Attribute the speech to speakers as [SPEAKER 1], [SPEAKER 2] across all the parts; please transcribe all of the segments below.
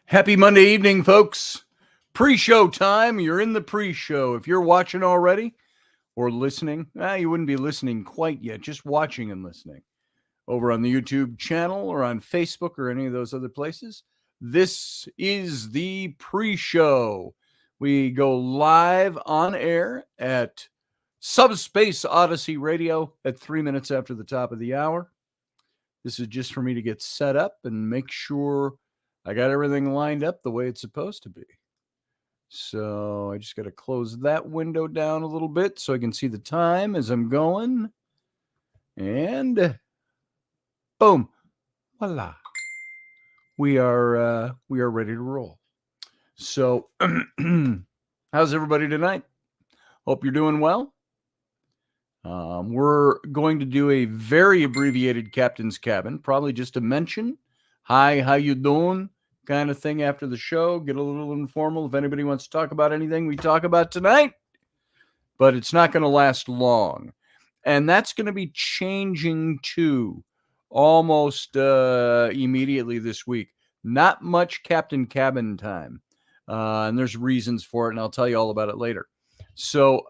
[SPEAKER 1] Happy Monday evening, folks. Pre-show time. You're in the pre-show. If you're watching already or listening, you wouldn't be listening quite yet, just watching and listening over on the YouTube channel or on Facebook or any of those other places. This is the pre-show. We go live on air at Subspace Odyssey Radio at 3 minutes after the top of the hour. This is just for me to get set up and make sure I got everything lined up the way it's supposed to be. So I just got to close that window down a little bit so I can see the time as I'm going. And boom, voila. We are ready to roll. So how's everybody tonight? Hope you're doing well. We're going to do a very abbreviated Captain's Cabin, probably just a mention. Hi, how you doing? Kind of thing after the show. Get a little informal if anybody wants to talk about anything we talk about tonight. But it's not going to last long. And that's going to be changing too almost immediately this week. Not much Captain Cabin time. And there's reasons for it, and I'll tell you all about it later. So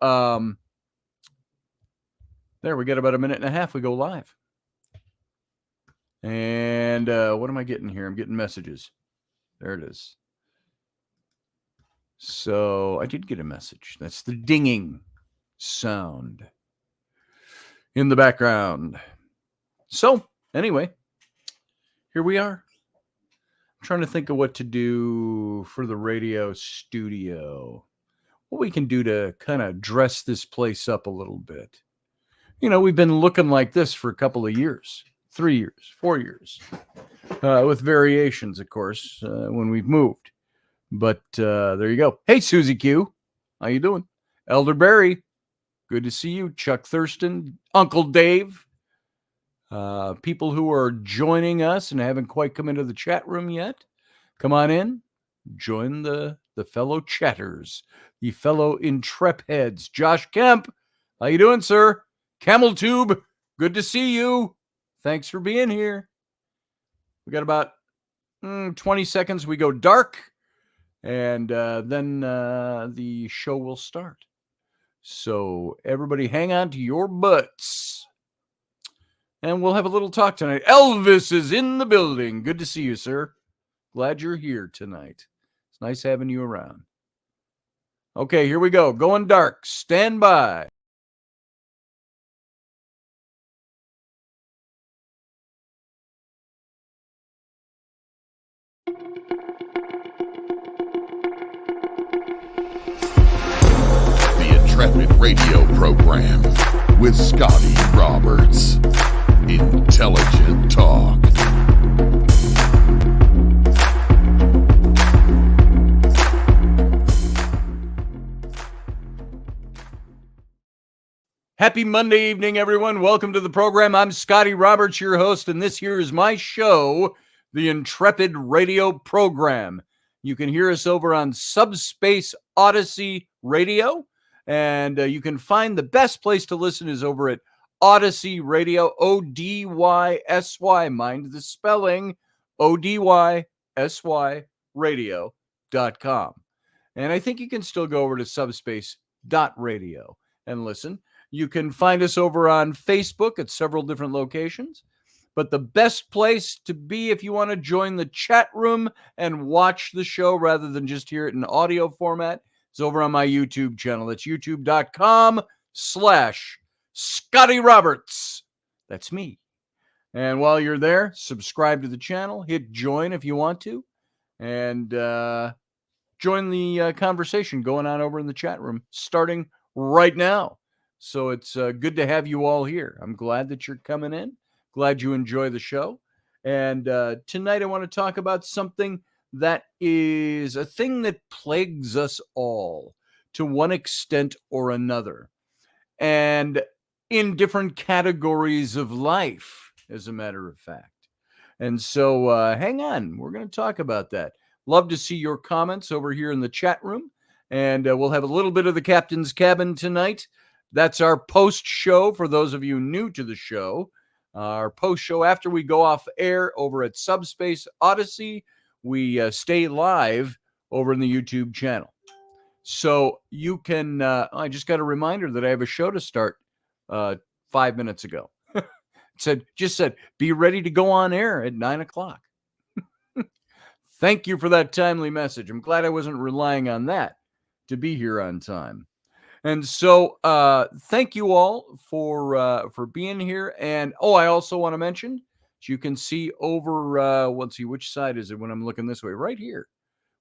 [SPEAKER 1] there, we got about a minute and a half. We go live. And what am I getting here? I'm getting messages. There it is. So I did get a message. That's the dinging sound in the background. So anyway, here we are. I'm trying to think of what to do for the radio studio. What we can do to kind of dress this place up a little bit. You know, we've been looking like this for a couple of years. 3 years, 4 years, with variations, of course, when we've moved. But there you go. Hey, Susie Q. How you doing? Elder Barry. Good to see you. Chuck Thurston. Uncle Dave. People who are joining us and haven't quite come into the chat room yet, come on in. Join the fellow chatters, the fellow Intrepids. Josh Kemp. How you doing, sir? Camel Tube. Good to see you. Thanks for being here. We got about 20 seconds. We go dark, and then the show will start. So everybody hang on to your butts. And we'll have a little talk tonight. Elvis is in the building. Good to see you, sir. Glad you're here tonight. It's nice having you around. Okay, here we go. Going dark. Stand by.
[SPEAKER 2] Intrepid radio program with Scotty Roberts. Intelligent talk.
[SPEAKER 1] Happy Monday evening, everyone. Welcome to the program. I'm Scotty Roberts, your host, and this here is my show, the Intrepid radio program. You can hear us over on Subspace Odyssey Radio. And you can find the best place to listen is over at Odyssey Radio, O-D-Y-S-Y. Mind the spelling, O-D-Y-S-Y radio.com. And I think you can still go over to subspace.radio and listen. You can find us over on Facebook at several different locations. But the best place to be if you want to join the chat room and watch the show rather than just hear it in audio format, it's over on my YouTube channel. That's youtube.com/Scotty Roberts. That's me. And while you're there, subscribe to the channel. Hit join if you want to. And join the conversation going on over in the chat room starting right now. So it's good to have you all here. I'm glad that you're coming in. Glad you enjoy the show. And tonight I want to talk about something that is a thing that plagues us all to one extent or another, and in different categories of life, as a matter of fact. And so hang on, we're going to talk about that. Love to see your comments over here in the chat room, and we'll have a little bit of the Captain's Cabin tonight. That's our post show for those of you new to the show. Our post show after we go off air over at Subspace Odyssey. we stay live over in the YouTube channel. So you can, I just got a reminder that I have a show to start 5 minutes ago. Just said, be ready to go on air at 9:00. Thank you for that timely message. I'm glad I wasn't relying on that to be here on time. And so thank you all for being here. And I also want to mention, you can see over, let's see, which side is it when I'm looking this way? Right here.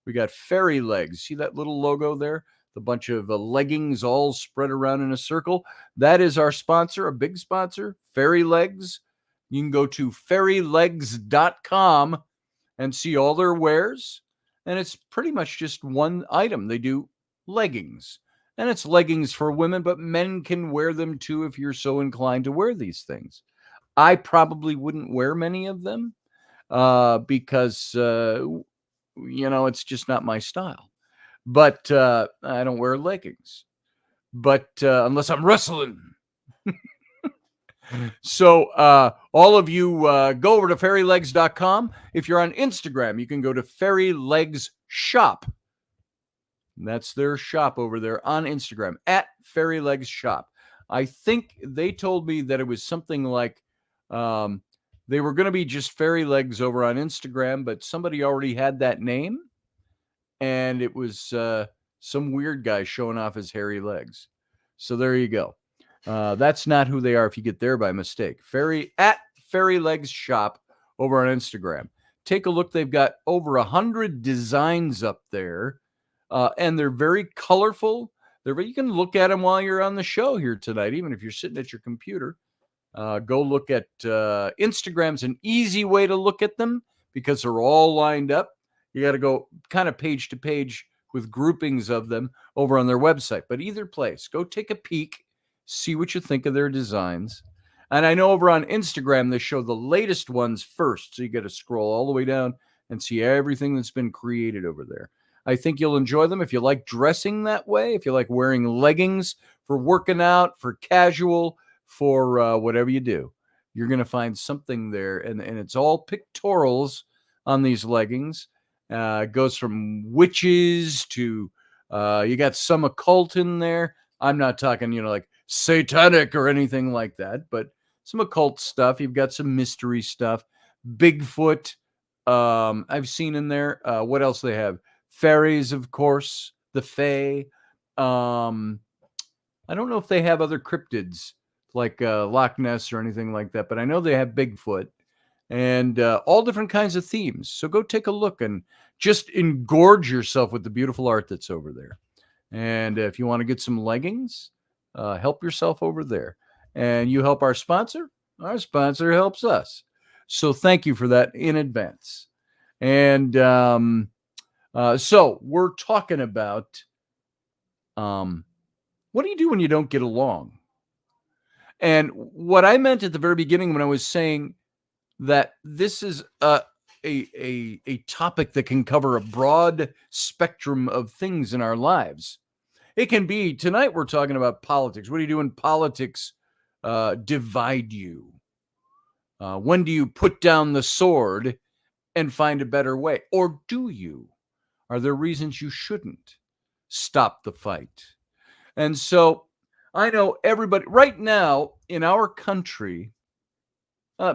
[SPEAKER 1] We got Fairy Legs. See that little logo there? The bunch of leggings all spread around in a circle. That is our sponsor, a big sponsor, Fairy Legs. You can go to fairylegs.com and see all their wares. And it's pretty much just one item. They do leggings. And it's leggings for women, but men can wear them too if you're so inclined to wear these things. I probably wouldn't wear many of them because, it's just not my style. But I don't wear leggings. But unless I'm wrestling. So all of you go over to fairylegs.com. If you're on Instagram, you can go to Fairy Legs Shop. That's their shop over there on Instagram, at Fairy Legs Shop. I think they told me that it was something like they were going to be just Fairy Legs over on Instagram, but somebody already had that name. And it was some weird guy showing off his hairy legs. So there you go. That's not who they are if you get there by mistake. At Fairy Legs Shop over on Instagram. Take a look. They've got over 100 designs up there, and they're very colorful. You can look at them while you're on the show here tonight, even if you're sitting at your computer. Go look at Instagram's an easy way to look at them because they're all lined up. You got to go kind of page to page with groupings of them over on their website. But either place, go take a peek, see what you think of their designs. And I know over on Instagram, they show the latest ones first. So you got to scroll all the way down and see everything that's been created over there. I think you'll enjoy them if you like dressing that way, if you like wearing leggings for working out, for casual, for whatever you do. You're going to find something there. And it's all pictorials on these leggings. It goes from witches to you got some occult in there. I'm not talking, like satanic or anything like that, but some occult stuff. You've got some mystery stuff. Bigfoot, I've seen in there. What else they have? Fairies, of course. The Fae. I don't know if they have other cryptids like Loch Ness or anything like that, but I know they have Bigfoot. And all different kinds of themes. So go take a look and just engorge yourself with the beautiful art that's over there. And if you want to get some leggings, help yourself over there. And you help our sponsor helps us. So thank you for that in advance. And so we're talking about what do you do when you don't get along? And what I meant at the very beginning when I was saying that this is a topic that can cover a broad spectrum of things in our lives. It can be, tonight we're talking about politics. What do you do when politics divide you? When do you put down the sword and find a better way? Or do you? Are there reasons you shouldn't stop the fight? And so I know everybody right now in our country.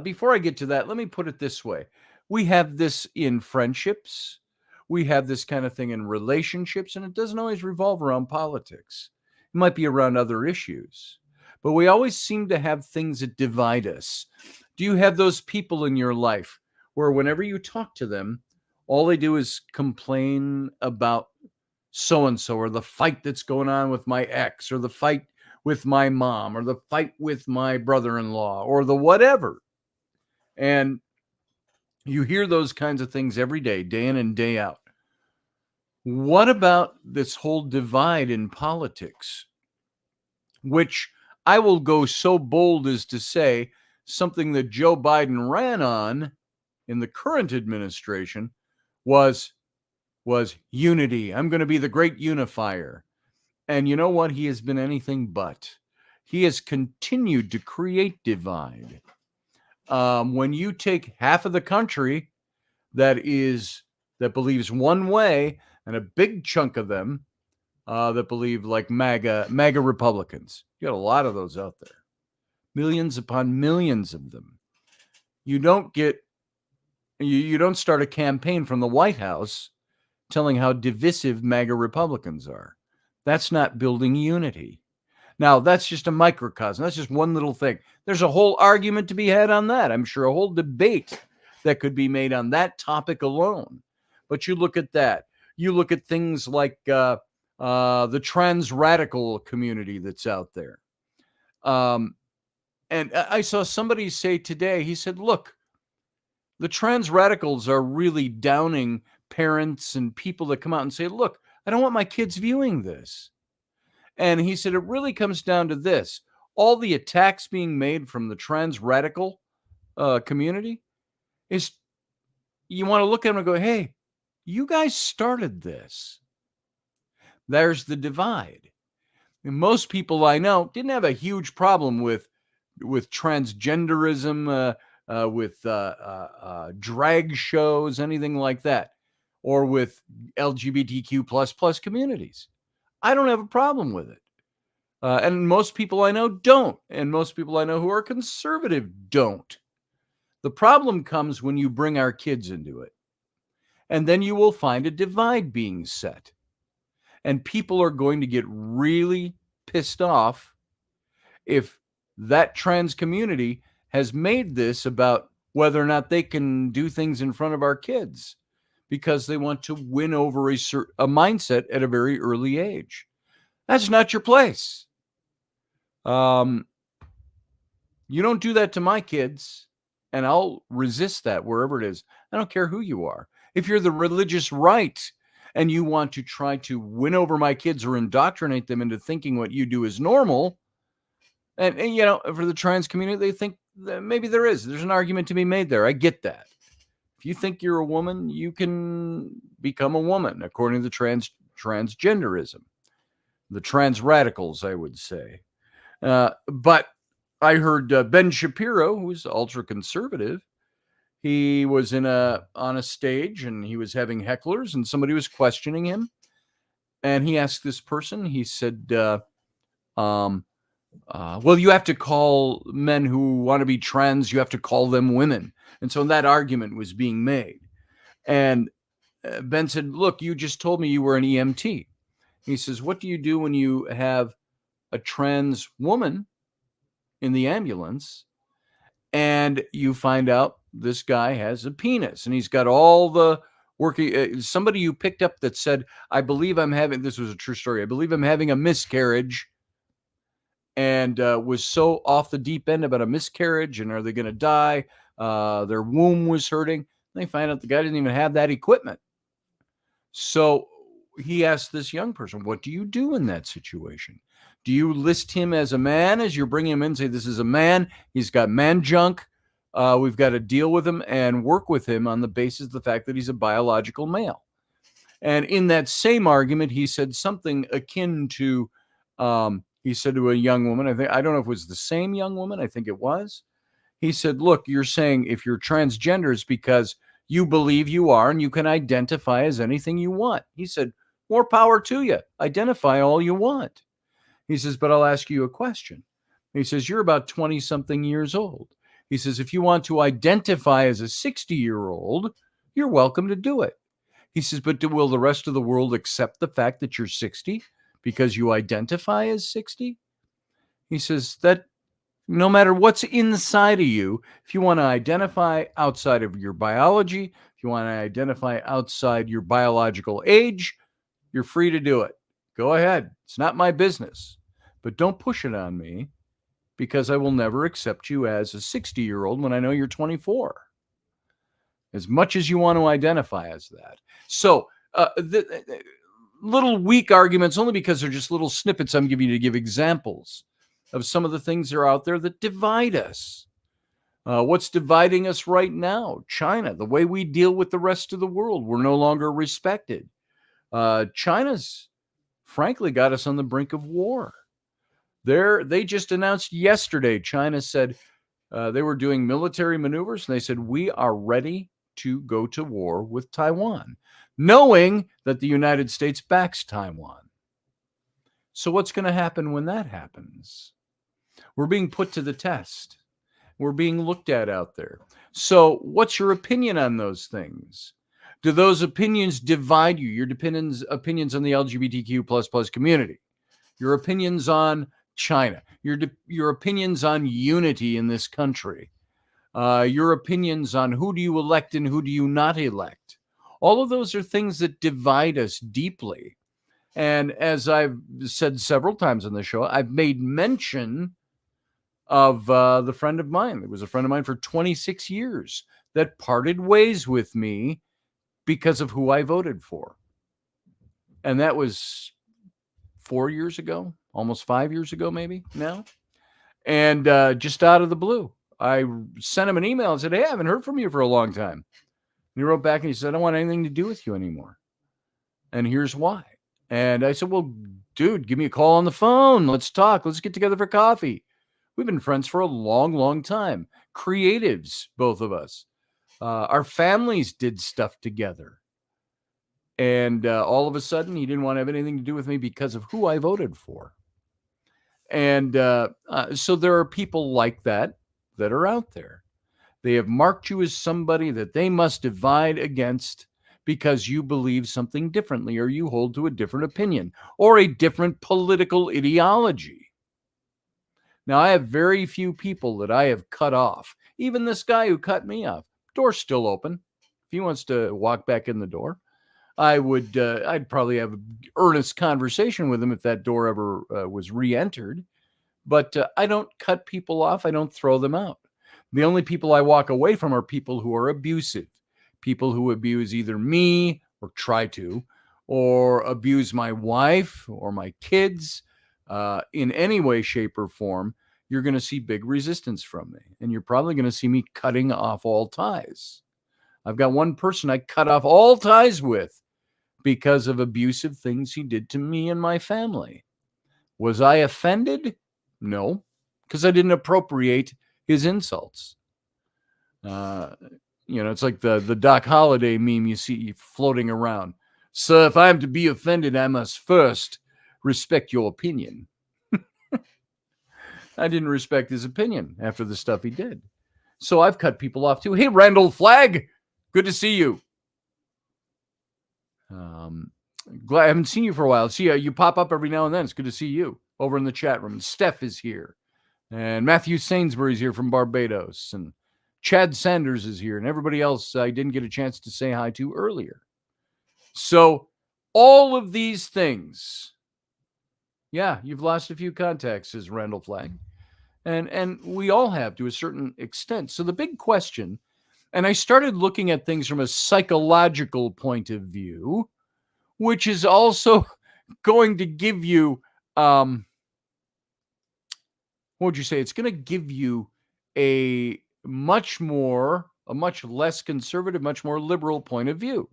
[SPEAKER 1] Before I get to that, let me put it this way. We have this in friendships. We have this kind of thing in relationships, and it doesn't always revolve around politics. It might be around other issues, but we always seem to have things that divide us. Do you have those people in your life where whenever you talk to them, all they do is complain about so-and-so or the fight that's going on with my ex or the fight with my mom or the fight with my brother-in-law or the whatever? And you hear those kinds of things every day, day in and day out. What about this whole divide in politics, which I will go so bold as to say something that Joe Biden ran on in the current administration was unity. I'm going to be the great unifier. And you know what? He has been anything but. He has continued to create divide. When you take half of the country that is that believes one way, and a big chunk of them that believe like MAGA Republicans. You got a lot of those out there, millions upon millions of them. You don't start a campaign from the White House telling how divisive MAGA Republicans are. That's not building unity. Now, that's just a microcosm. That's just one little thing. There's a whole argument to be had on that. I'm sure a whole debate that could be made on that topic alone. But you look at that. You look at things like the trans radical community that's out there. And I saw somebody say today, he said, look, the trans radicals are really downing parents and people that come out and say, look, I don't want my kids viewing this. And he said, it really comes down to this. All the attacks being made from the trans radical community is, you want to look at them and go, hey, you guys started this. There's the divide. And most people I know didn't have a huge problem with transgenderism, with drag shows, anything like that, or with LGBTQ plus communities. I don't have a problem with it. And most people I know don't. And most people I know who are conservative don't. The problem comes when you bring our kids into it. And then you will find a divide being set. And people are going to get really pissed off if that trans community has made this about whether or not they can do things in front of our kids because they want to win over a mindset at a very early age. That's not your place. You don't do that to my kids, and I'll resist that wherever it is. I don't care who you are. If you're the religious right and you want to try to win over my kids or indoctrinate them into thinking what you do is normal, and you know, for the trans community, they think that maybe there's an argument to be made there. I get that. If you think you're a woman, you can become a woman according to transgenderism, the trans radicals, I would say. But I heard Ben Shapiro, who's ultra conservative, he was on a stage and he was having hecklers and somebody was questioning him. And he asked this person, he said, well, you have to call men who want to be trans, you have to call them women. And so that argument was being made. And Ben said, look, you just told me you were an EMT. He says, what do you do when you have a trans woman in the ambulance and you find out this guy has a penis and he's got all the working, somebody you picked up that said, I believe I'm having, this was a true story, I believe I'm having a miscarriage, and was so off the deep end about a miscarriage and are they going to die? Their womb was hurting. They find out the guy didn't even have that equipment. So he asked this young person, what do you do in that situation? Do you list him as a man as you're bringing him in and say, this is a man, he's got man junk, we've got to deal with him and work with him on the basis of the fact that he's a biological male? And in that same argument, he said something akin to, he said to a young woman, I don't know if it was the same young woman, I think it was. He said, look, you're saying if you're transgender, it's because you believe you are and you can identify as anything you want. He said, more power to you. Identify all you want. He says, but I'll ask you a question. He says, you're about 20-something years old. He says, if you want to identify as a 60-year-old, you're welcome to do it. He says, but will the rest of the world accept the fact that you're 60 because you identify as 60? He says that no matter what's inside of you, if you want to identify outside of your biology, if you want to identify outside your biological age, you're free to do it. Go ahead. It's not my business. But don't push it on me because I will never accept you as a 60-year-old when I know you're 24. As much as you want to identify as that. So the little weak arguments, only because they're just little snippets I'm giving you to give examples of some of the things that are out there that divide us. What's dividing us right now? China, the way we deal with the rest of the world. We're no longer respected. China's frankly got us on the brink of war. They just announced yesterday, China said they were doing military maneuvers, and they said, we are ready to go to war with Taiwan, knowing that the United States backs Taiwan. So what's going to happen when that happens? We're being put to the test. We're being looked at out there. So what's your opinion on those things? Do those opinions divide you? Your opinions on the LGBTQ++ community, your opinions on China, your opinions on unity in this country, your opinions on who do you elect and who do you not elect. All of those are things that divide us deeply. And as I've said several times on the show, I've made mention of the friend of mine. It was a friend of mine for 26 years that parted ways with me because of who I voted for. And that was 4 years ago, almost 5 years ago, maybe now. And just out of the blue, I sent him an email and said, hey, I haven't heard from you for a long time. And he wrote back and he said, I don't want anything to do with you anymore. And here's why. And I said, well, dude, give me a call on the phone. Let's talk. Let's get together for coffee. We've been friends for a long, long time. Creatives, both of us. Our families did stuff together. And all of a sudden, he didn't want to have anything to do with me because of who I voted for. And so there are people like that are out there. They have marked you as somebody that they must divide against because you believe something differently, or you hold to a different opinion, or a different political ideology. Now, I have very few people that I have cut off. Even this guy who cut me off, door's still open. If he wants to walk back in the door, I'd probably have an earnest conversation with him if that door ever was re-entered. But I don't cut people off. I don't throw them out. The only people I walk away from are people who are abusive, people who abuse either me or try to, or abuse my wife or my kids in any way, shape, or form. You're going to see big resistance from me. And you're probably going to see me cutting off all ties. I've got one person I cut off all ties with because of abusive things he did to me and my family. Was I offended? No, because I didn't appropriate his insults. It's like the Doc Holliday meme you see floating around. So if I'm to be offended, I must first respect your opinion. I didn't respect his opinion after the stuff he did. So I've cut people off too. Hey, Randall Flagg, good to see you. Glad I haven't seen you for a while. See, you pop up every now and then. It's good to see you over in the chat room. Steph is here. And Matthew Sainsbury's here from Barbados. And Chad Sanders is here. And everybody else I didn't get a chance to say hi to earlier. So all of these things. Yeah, you've lost a few contacts, says Randall Flagg. And we all have to a certain extent. So the big question, and I started looking at things from a psychological point of view, which is also going to give you, what would you say? It's going to give you a much less conservative, much more liberal point of view.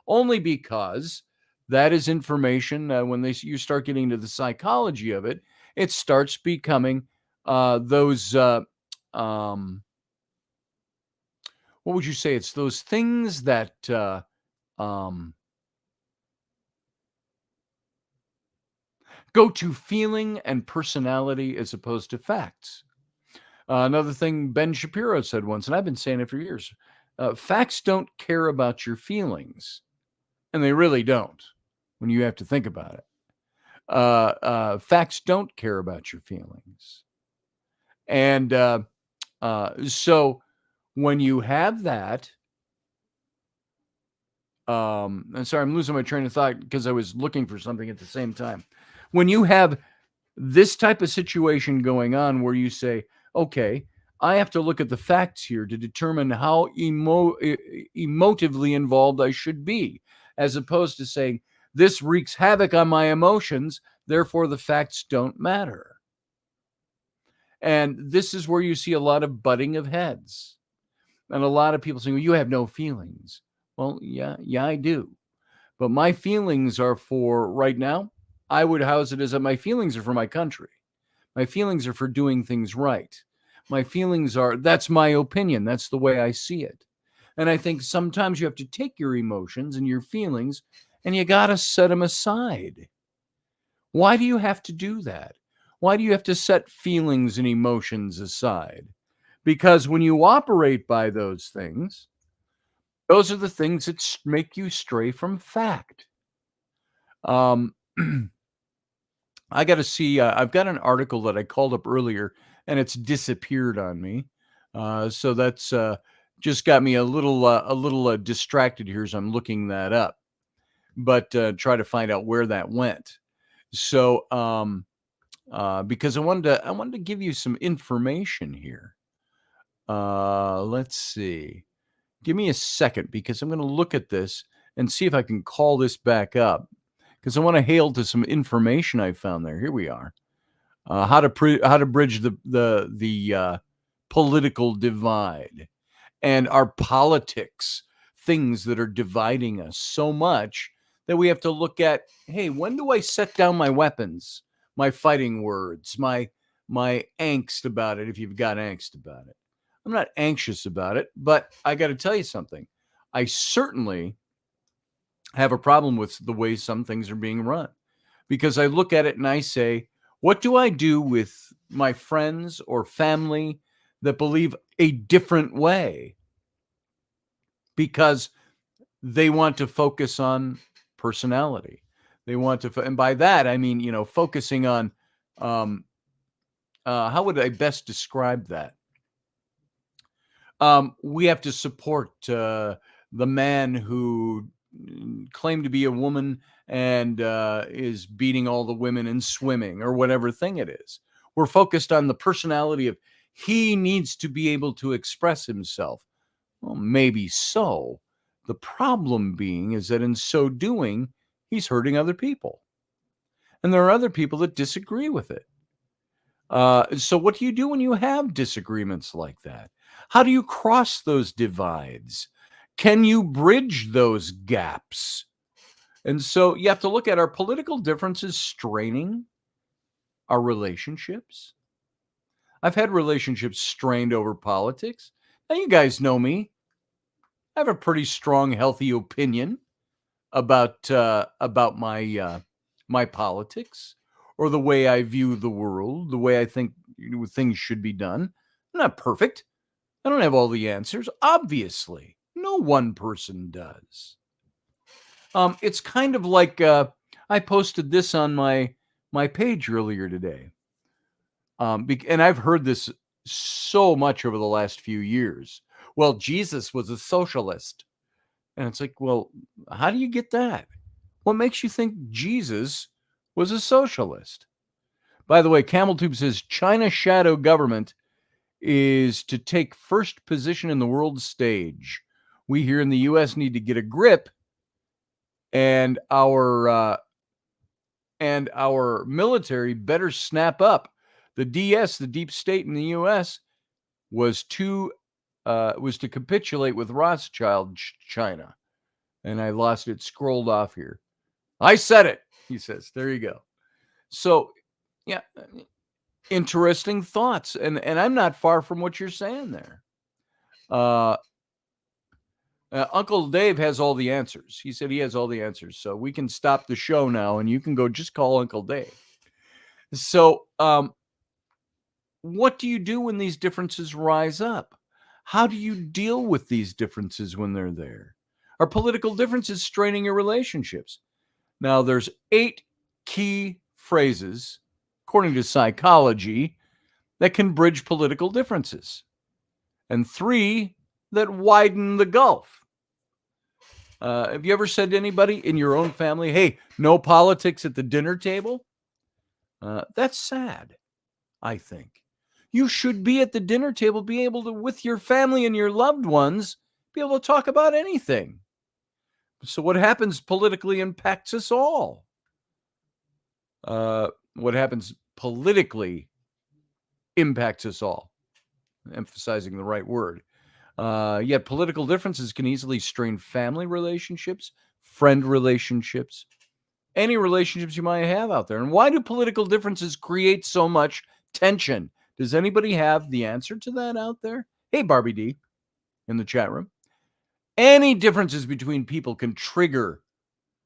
[SPEAKER 1] Only because that is information, when you start getting into the psychology of it, it starts becoming those, what would you say? It's those things that go to feeling and personality as opposed to facts. Another thing Ben Shapiro said once, and I've been saying it for years, facts don't care about your feelings. And they really don't when you have to think about it. Facts don't care about your feelings. And so when you have that, and sorry, I'm losing my train of thought because I was looking for something at the same time. When you have this type of situation going on where you say, okay, I have to look at the facts here to determine how emotively involved I should be, as opposed to saying, this wreaks havoc on my emotions, therefore the facts don't matter. And this is where you see a lot of butting of heads. And a lot of people saying, well, you have no feelings. Well, yeah, I do. But my feelings are for right now. I would house it as that my feelings are for my country. My feelings are for doing things right. My feelings are, that's my opinion. That's the way I see it. And I think sometimes you have to take your emotions and your feelings and you got to set them aside. Why do you have to do that? Why do you have to set feelings and emotions aside? Because when you operate by those things, those are the things that make you stray from fact. Um, I got to see. I've got an article that I called up earlier, and it's disappeared on me. So that's just got me a little distracted here as I'm looking that up. But try to find out where that went. So because I wanted to give you some information here. Let's see. Give me a second because I'm going to look at this and see if I can call this back up because I want to hail to some information I found there. Here we are. How to bridge the political divide and our politics, things that are dividing us so much that we have to look at, hey, when do I set down my weapons, my fighting words, my angst about it, if you've got angst about it. I'm not anxious about it, but I got to tell you something. I certainly have a problem with the way some things are being run because I look at it and I say, what do I do with my friends or family that believe a different way? Because they want to focus on personality. They want to, and by that, I mean, focusing on, how would I best describe that? We have to support the man who claimed to be a woman and is beating all the women in swimming or whatever thing it is. We're focused on the personality of he needs to be able to express himself. Well, maybe so. The problem being is that in so doing, he's hurting other people. And there are other people that disagree with it. So what do you do when you have disagreements like that? How do you cross those divides? Can you bridge those gaps? And so you have to look at our political differences straining our relationships. I've had relationships strained over politics. Now, you guys know me. I have a pretty strong, healthy opinion about my politics or the way I view the world, the way I think things should be done. I'm not perfect. I don't have all the answers. Obviously, no one person does. It's kind of like I posted this on my page earlier today, and I've heard this so much over the last few years. Well, Jesus was a socialist. And it's like, well, how do you get that? What makes you think Jesus was a socialist? By the way, CamelTube says China's shadow government is to take first position in the world stage. We here in the U.S. need to get a grip, and our military better snap up. The DS, the deep state in the U.S., was to capitulate with Rothschild China. And I lost it, scrolled off here. I said it, he says. There you go. So, yeah, interesting thoughts. And I'm not far from what you're saying there. Uncle Dave has all the answers. He said he has all the answers. So we can stop the show now and you can go just call Uncle Dave. So what do you do when these differences rise up? How do you deal with these differences when they're there? Are political differences straining your relationships? Now, there's 8 key phrases, according to psychology, that can bridge political differences, and 3 that widen the gulf. Have you ever said to anybody in your own family, hey, no politics at the dinner table? That's sad, I think. You should be at the dinner table, be able to, with your family and your loved ones, be able to talk about anything. So what happens politically impacts us all. What happens politically impacts us all. Emphasizing the right word. Yet political differences can easily strain family relationships, friend relationships, any relationships you might have out there. And why do political differences create so much tension? Does anybody have the answer to that out there? Hey, Barbie D in the chat room. Any differences between people can trigger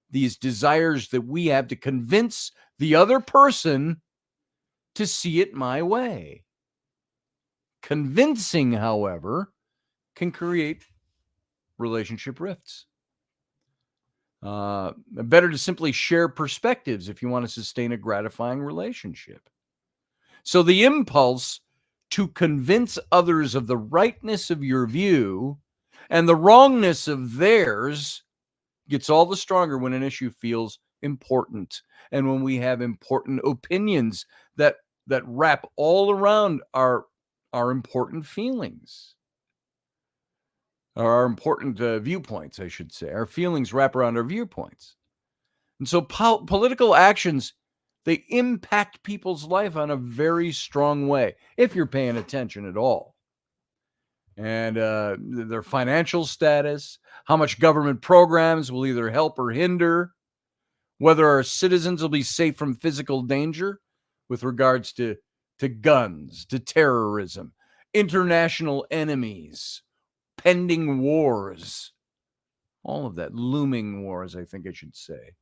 [SPEAKER 1] these desires that we have to convince the other person to see it my way. Convincing, however, can create relationship rifts. Better to simply share perspectives if you want to sustain a gratifying relationship. So the impulse to convince others of the rightness of your view and the wrongness of theirs gets all the stronger when an issue feels important and when we have important opinions that wrap all around our important feelings. Or our important viewpoints, I should say. Our feelings wrap around our viewpoints. And so political actions, they impact people's life on a very strong way, if you're paying attention at all. And their financial status, how much government programs will either help or hinder, whether our citizens will be safe from physical danger with regards to guns, to terrorism, international enemies, pending wars, all of that, looming wars, I think I should say.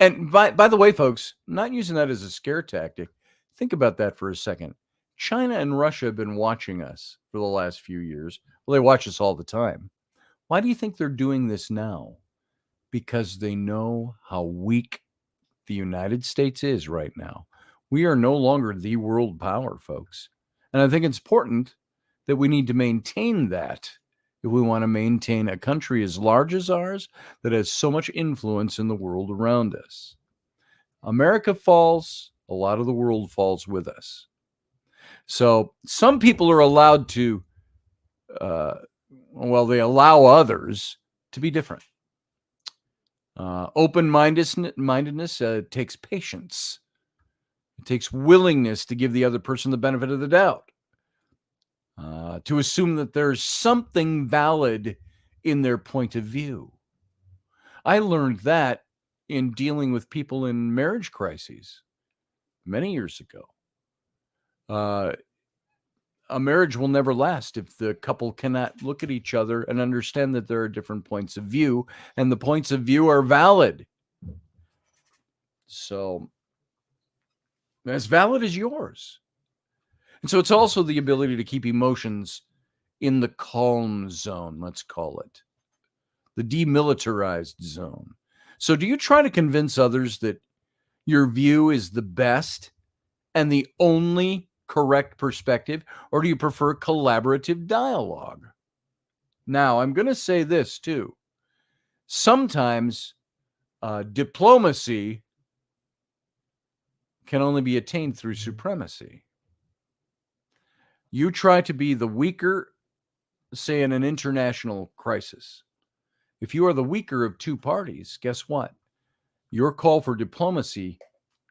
[SPEAKER 1] And by the way, folks, I'm not using that as a scare tactic. Think about that for a second. China and Russia have been watching us for the last few years. Well, they watch us all the time. Why do you think they're doing this now? Because they know how weak the United States is right now. We are no longer the world power, folks. And I think it's important that we need to maintain that if we want to maintain a country as large as ours that has so much influence in the world around us. America falls, a lot of the world falls with us. So some people are allowed to, they allow others to be different. Open-mindedness takes patience. It takes willingness to give the other person the benefit of the doubt. To assume that there's something valid in their point of view. I learned that in dealing with people in marriage crises many years ago. A marriage will never last if the couple cannot look at each other and understand that there are different points of view, and the points of view are valid. So, as valid as yours. And so it's also the ability to keep emotions in the calm zone, let's call it, the demilitarized zone. So do you try to convince others that your view is the best and the only correct perspective, or do you prefer collaborative dialogue? Now, I'm going to say this too. Sometimes diplomacy can only be attained through supremacy. You try to be the weaker, say in an international crisis. If you are the weaker of two parties, guess what? Your call for diplomacy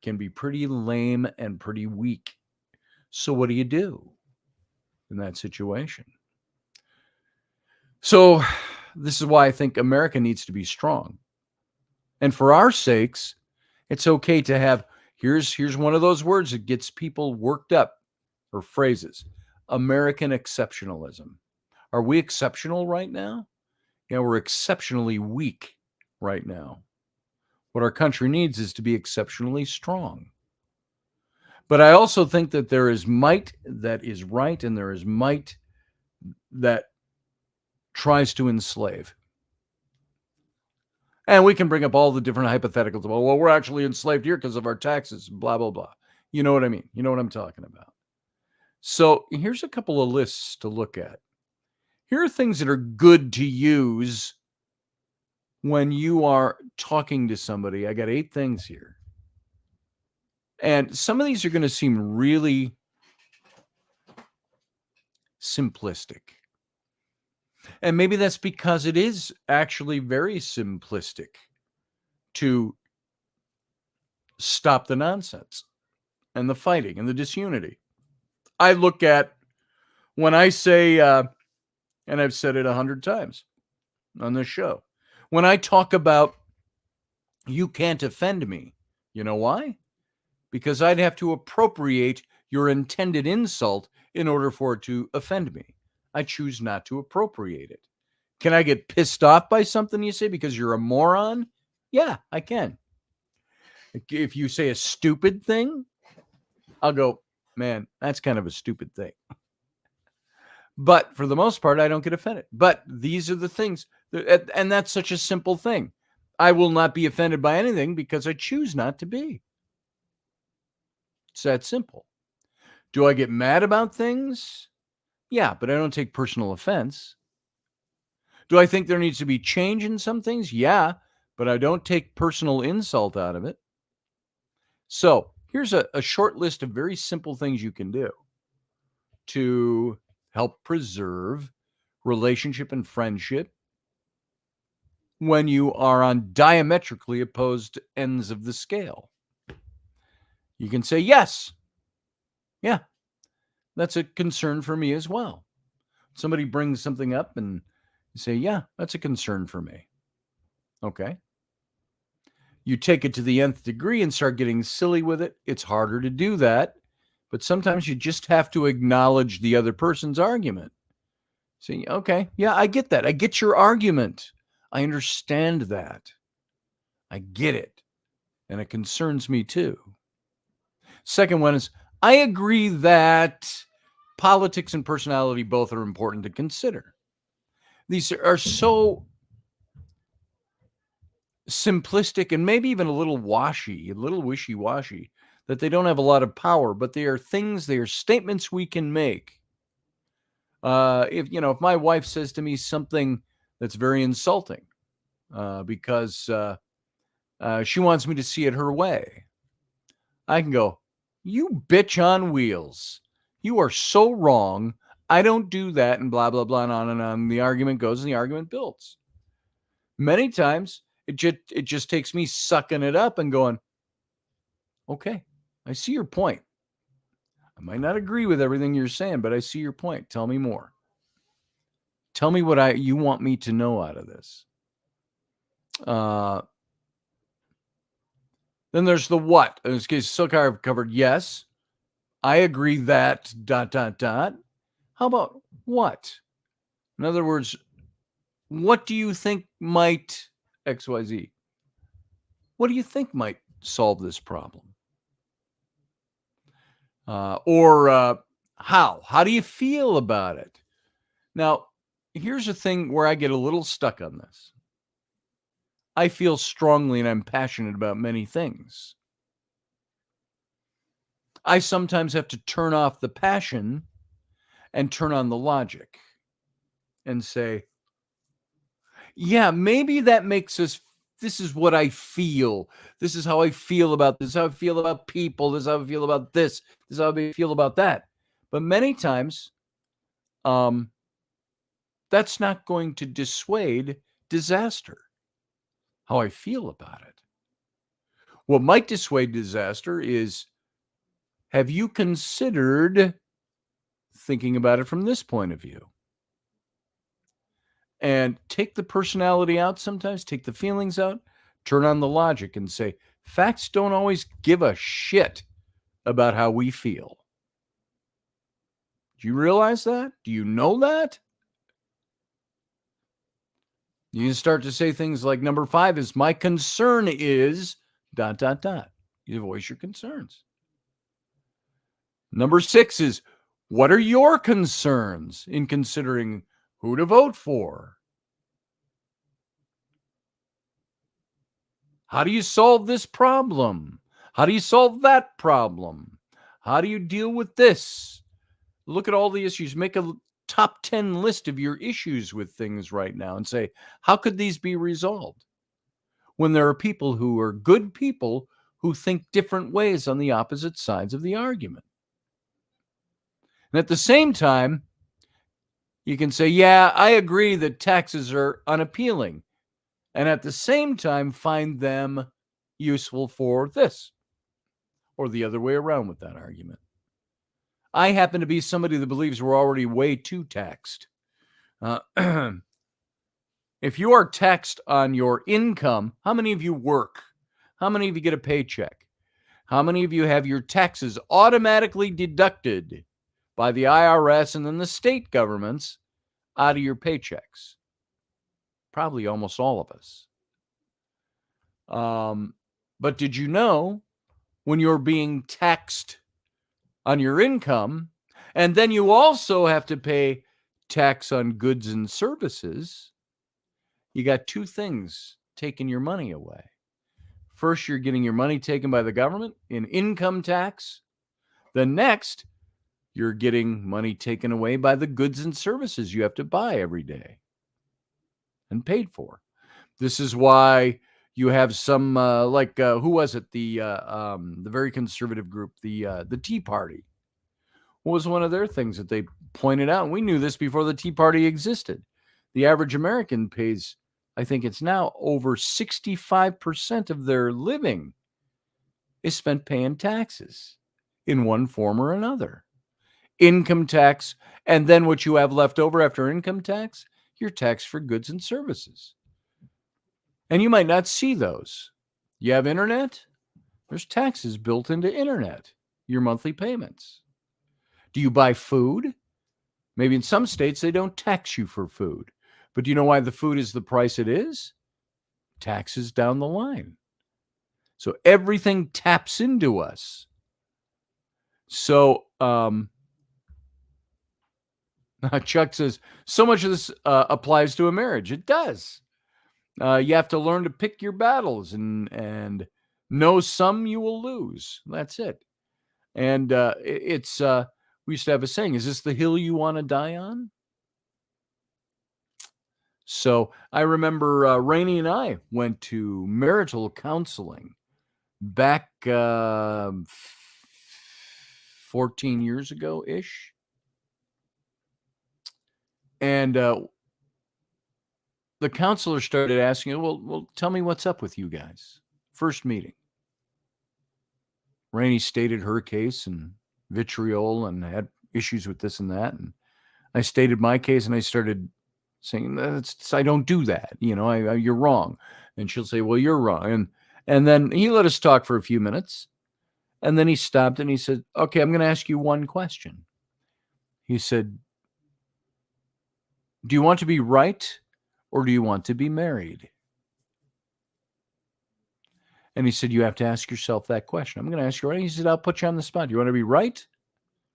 [SPEAKER 1] can be pretty lame and pretty weak. So what do you do in that situation? So this is why I think America needs to be strong. And for our sakes, it's okay to have, here's one of those words that gets people worked up, or phrases, American exceptionalism. Are we exceptional right now? Yeah, we're exceptionally weak right now. What our country needs is to be exceptionally strong. But I also think that there is might that is right, and there is might that tries to enslave. And we can bring up all the different hypotheticals about, well, we're actually enslaved here because of our taxes, blah, blah, blah. You know what I mean? You know what I'm talking about. So here's a couple of lists to look at. Here are things that are good to use when you are talking to somebody. I got 8 things here. And some of these are going to seem really simplistic. And maybe that's because it is actually very simplistic to stop the nonsense and the fighting and the disunity. I look at when I say, and I've said it 100 times on this show, when I talk about you can't offend me, you know why? Because I'd have to appropriate your intended insult in order for it to offend me. I choose not to appropriate it. Can I get pissed off by something you say because you're a moron? Yeah, I can. If you say a stupid thing, I'll go, man, that's kind of a stupid thing. But for the most part, I don't get offended. But these are the things, and that's such a simple thing. I will not be offended by anything because I choose not to be. It's that simple. Do I get mad about things? Yeah, but I don't take personal offense. Do I think there needs to be change in some things? Yeah, but I don't take personal insult out of it. So here's a short list of very simple things you can do to help preserve relationship and friendship when you are on diametrically opposed ends of the scale. You can say, yes, yeah, that's a concern for me as well. Somebody brings something up and you say, yeah, that's a concern for me. Okay. You take it to the nth degree and start getting silly with it. It's harder to do that, but sometimes you just have to acknowledge the other person's argument. Say, okay, yeah, I get that. I get your argument. I understand that. I get it. And it concerns me too. Second one is, I agree that politics and personality both are important to consider. These are so simplistic and maybe even a little wishy-washy, that they don't have a lot of power, but they are statements we can make. If my wife says to me something that's very insulting because she wants me to see it her way, I can go, you bitch on wheels. You are so wrong. I don't do that, and blah, blah, blah, and on and on. The argument goes and the argument builds. Many times, it just takes me sucking it up and going, okay, I see your point. I might not agree with everything you're saying, but I see your point. Tell me more. Tell me what you want me to know out of this. Then there's the what. In this case, so far I've covered yes. I agree that ... How about what? In other words, what do you think might XYZ? What do you think might solve this problem? Or how? How do you feel about it? Now, here's a thing where I get a little stuck on this. I feel strongly and I'm passionate about many things. I sometimes have to turn off the passion and turn on the logic and say, yeah, maybe that makes us, this is what I feel. This is how I feel about this. This is how I feel about people. This is how I feel about this. This is how I feel about that. But many times, that's not going to dissuade disaster, how I feel about it. What might dissuade disaster is, have you considered thinking about it from this point of view? And take the personality out sometimes, take the feelings out, turn on the logic and say, facts don't always give a shit about how we feel. Do you realize that? Do you know that? You can start to say things like, number 5 is, my concern is ... You voice your concerns. Number 6 is, what are your concerns in considering who to vote for? How do you solve this problem? How do you solve that problem? How do you deal with this? Look at all the issues. Make a top 10 list of your issues with things right now and say, how could these be resolved? When there are people who are good people who think different ways on the opposite sides of the argument. And at the same time, you can say, yeah, I agree that taxes are unappealing. And at the same time, find them useful for this. Or the other way around with that argument. I happen to be somebody that believes we're already way too taxed. If you are taxed on your income, how many of you work? How many of you get a paycheck? How many of you have your taxes automatically deducted by the IRS and then the state governments out of your paychecks? probably almost all of us. But did you know when you're being taxed on your income, and then you also have to pay tax on goods and services, you got two things taking your money away. First, you're getting your money taken by the government in income tax. The next, you're getting money taken away by the goods and services you have to buy every day and paid for. This is why you have some who was it? The very conservative group, the Tea Party. What was one of their things that they pointed out? And we knew this before the Tea Party existed. The average American pays, I think it's now over 65% of their living is spent paying taxes in one form or another. Income tax, and then what you have left over after income tax, your tax for goods and services. And you might not see those. You have internet, there's taxes built into internet, your monthly payments. Do you buy food? Maybe in some states they don't tax you for food. But do you know why the food is the price it is? Taxes down the line. So everything taps into us. So Chuck says, so much of this applies to a marriage. It does. You have to learn to pick your battles and know some you will lose. That's it. And we used to have a saying, is this the hill you want to die on? So I remember Rainey and I went to marital counseling back 14 years ago-ish. And the counselor started asking, well, tell me what's up with you guys. First meeting. Rainey stated her case and vitriol and had issues with this and that. And I stated my case and I started saying, I don't do that. You're wrong. And she'll say, well, you're wrong. And then he let us talk for a few minutes. And then he stopped and he said, okay, I'm going to ask you one question. He said, do you want to be right or do you want to be married? And he said, you have to ask yourself that question. I'm going to ask you right. He said, I'll put you on the spot. Do you want to be right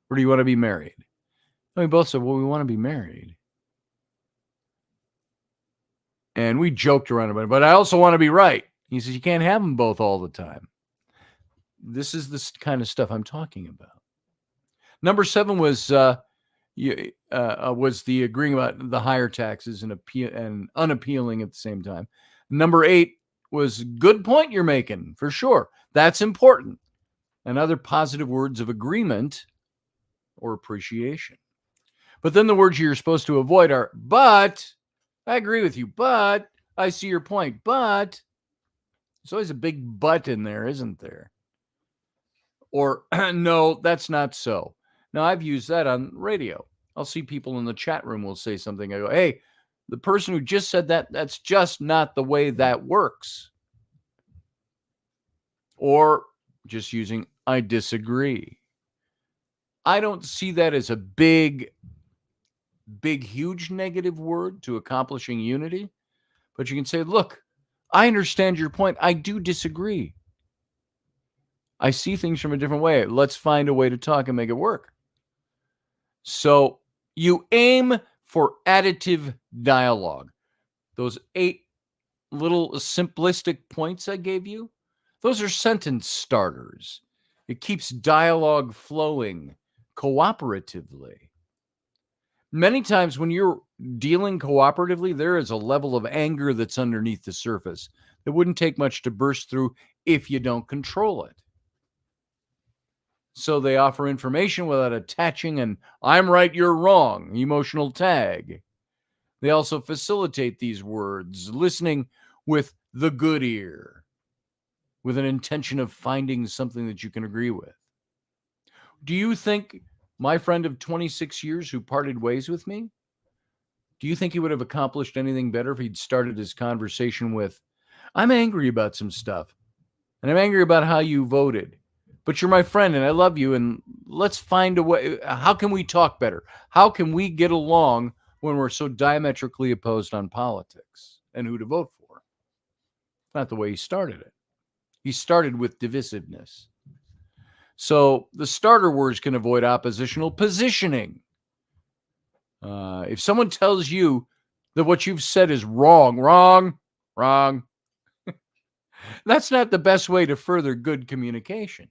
[SPEAKER 1] or do you want to be married? And we both said, well, we want to be married. And we joked around about it, but I also want to be right. He says, you can't have them both all the time. This is the kind of stuff I'm talking about. Number 7 was the agreeing about the higher taxes and unappealing at the same time. Number 8 was good point you're making, for sure. That's important. And other positive words of agreement or appreciation. But then the words you're supposed to avoid are, but, I agree with you, but, I see your point, but. There's always a big but in there, isn't there? Or, no, that's not so. Now, I've used that on radio. I'll see people in the chat room will say something. I go, hey, the person who just said that, that's just not the way that works. Or just using, I disagree. I don't see that as a big, huge negative word to accomplishing unity. But you can say, look, I understand your point. I do disagree. I see things from a different way. Let's find a way to talk and make it work. So you aim for additive dialogue. Those 8 little simplistic points I gave you, those are sentence starters. It keeps dialogue flowing cooperatively. Many times when you're dealing cooperatively, there is a level of anger that's underneath the surface that wouldn't take much to burst through if you don't control it. So they offer information without attaching an I'm right, you're wrong emotional tag. They also facilitate these words, listening with the good ear, with an intention of finding something that you can agree with. Do you think my friend of 26 years who parted ways with me, do you think he would have accomplished anything better if he'd started his conversation with, I'm angry about some stuff, and I'm angry about how you voted, but you're my friend and I love you, and let's find a way. How can we talk better? How can we get along when we're so diametrically opposed on politics? and who to vote for. Not the way he started it. He started with divisiveness. So the starter words can avoid oppositional positioning. If someone tells you that what you've said is wrong, that's not the best way to further good communication.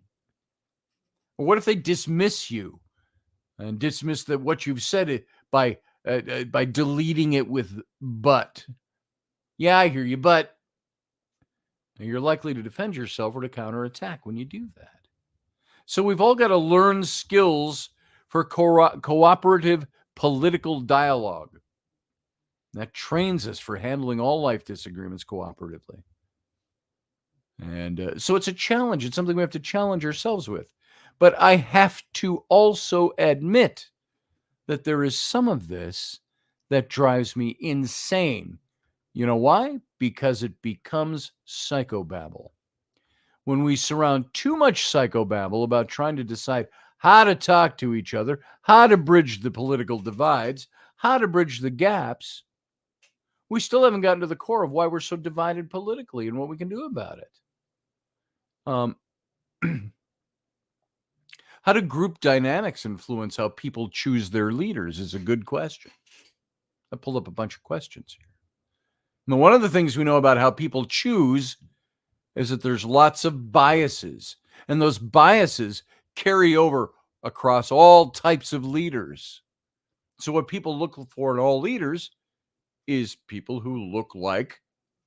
[SPEAKER 1] Or what if they dismiss you and dismiss that what you've said by deleting it with "but"? Yeah, I hear you, but you're likely to defend yourself or to counterattack when you do that. So we've all got to learn skills for cooperative political dialogue. That trains us for handling all life disagreements cooperatively. And so it's a challenge. It's something we have to challenge ourselves with. But I have to also admit that there is some of this that drives me insane. You know why? Because it becomes psychobabble. When we surround too much psychobabble about trying to decide how to talk to each other, how to bridge the political divides, how to bridge the gaps, we still haven't gotten to the core of why we're so divided politically and what we can do about it. How do group dynamics influence how people choose their leaders is a good question. I pulled up a bunch of questions here. Now, one of the things we know about how people choose is that there's lots of biases, and those biases carry over across all types of leaders. So what people look for in all leaders is people who look like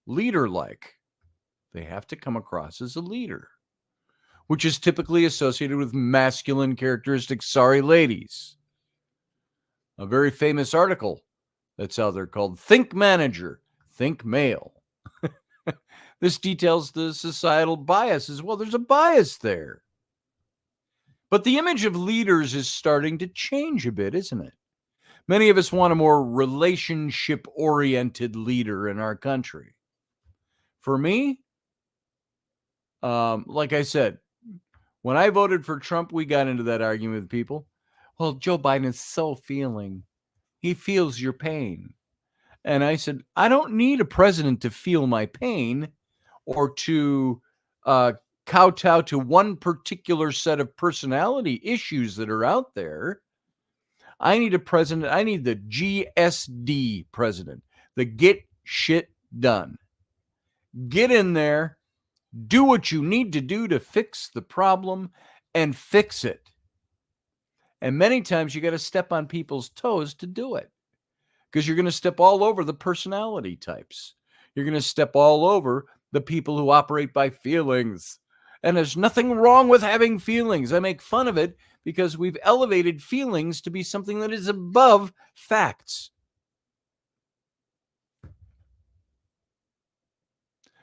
[SPEAKER 1] leader-like. They have to come across as a leader, which is typically associated with masculine characteristics. Sorry, ladies. A very famous article that's out there called Think Manager, Think Male. This details the societal bias as well. There's a bias there. But the image of leaders is starting to change a bit, isn't it? Many of us want a more relationship-oriented leader in our country. For me, like I said, when I voted for Trump, we got into that argument with people. Well, Joe Biden is so feeling. He feels your pain. And I said, I don't need a president to feel my pain or to kowtow to one particular set of personality issues that are out there. I need a president. I need the GSD president, the get shit done. Get in there, do what you need to do to fix the problem and fix it. And many times you got to step on people's toes to do it, because you're going to step all over the personality types. You're going to step all over the people who operate by feelings. And there's nothing wrong with having feelings. I make fun of it because we've elevated feelings to be something that is above facts.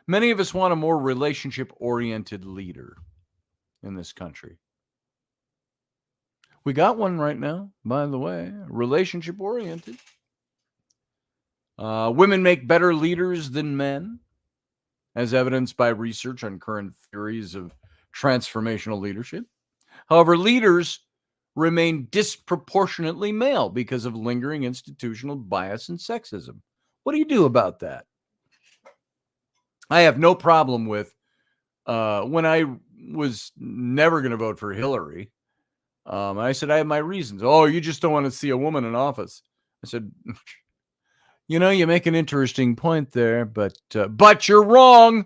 [SPEAKER 1] Many of us want a more relationship-oriented leader in this country. We got one right now, by the way, relationship-oriented. Women make better leaders than men, as evidenced by research on current theories of transformational leadership. However, leaders remain disproportionately male because of lingering institutional bias and sexism. What do you do about that? I have no problem with when I was never going to vote for Hillary. I said, I have my reasons. Oh, you just don't want to see a woman in office. I said, you make an interesting point there, but you're wrong.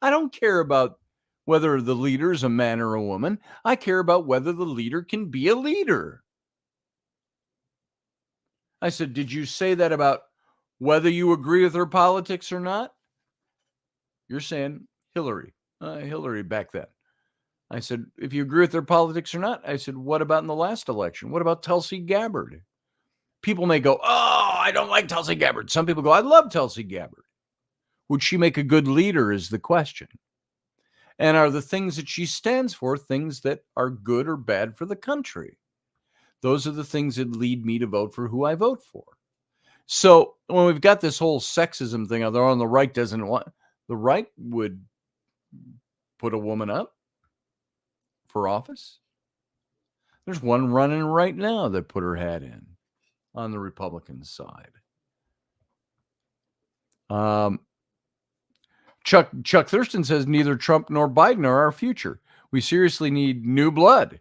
[SPEAKER 1] I don't care about whether the leader is a man or a woman. I care about whether the leader can be a leader. I said, did you say that about whether you agree with her politics or not? You're saying Hillary back then. I said, if you agree with their politics or not, I said, what about in the last election? What about Tulsi Gabbard? People may go, oh, I don't like Tulsi Gabbard. Some people go, I love Tulsi Gabbard. Would she make a good leader is the question. And are the things that she stands for things that are good or bad for the country? Those are the things that lead me to vote for who I vote for. So when we've got this whole sexism thing out there on the right doesn't want, the right would put a woman up for office. There's one running right now that put her hat in on the Republican side. Chuck Thurston says neither Trump nor Biden are our future. We seriously need new blood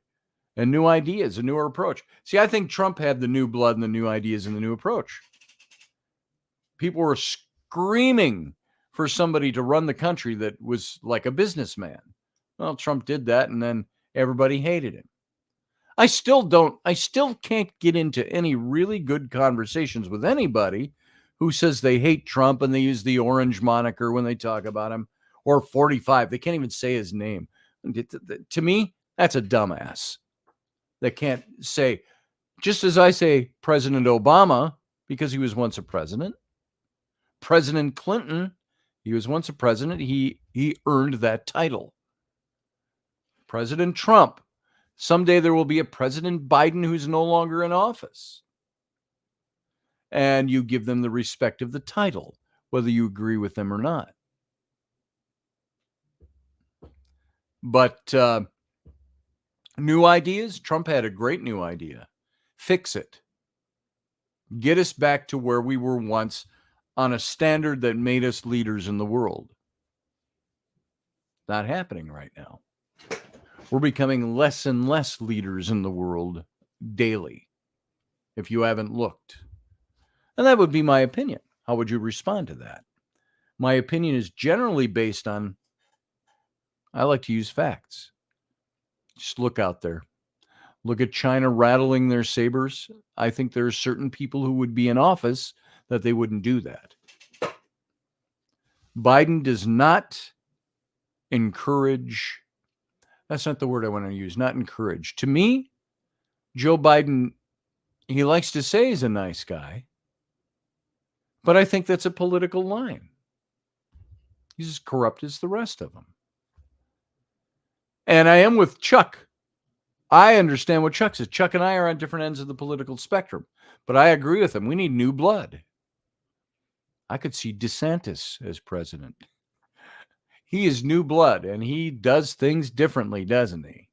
[SPEAKER 1] and new ideas, a newer approach. See, I think Trump had the new blood and the new ideas and the new approach. People were screaming for somebody to run the country that was like a businessman. Well, Trump did that, and then everybody hated him. I still can't get into any really good conversations with anybody who says they hate Trump and they use the orange moniker when they talk about him, or 45. They can't even say his name. To me, that's a dumbass. They can't say, just as I say President Obama, because he was once a president. President Clinton, he was once a president. He earned that title. President Trump, someday there will be a President Biden who's no longer in office. And you give them the respect of the title, whether you agree with them or not. But new ideas, Trump had a great new idea. Fix it. Get us back to where we were once on a standard that made us leaders in the world. Not happening right now. We're becoming less and less leaders in the world daily, if you haven't looked. And that would be my opinion. How would you respond to that? My opinion is generally based on, I like to use facts. Just look out there. Look at China rattling their sabers. I think there are certain people who would be in office that they wouldn't do that. Biden does not encourage, that's not the word I want to use, not encourage. To me, Joe Biden, he likes to say he's a nice guy, but I think that's a political line. He's as corrupt as the rest of them. And I am with Chuck. I understand what Chuck says. Chuck and I are on different ends of the political spectrum, but I agree with him. We need new blood. I could see DeSantis as president. He is new blood, and he does things differently, doesn't he?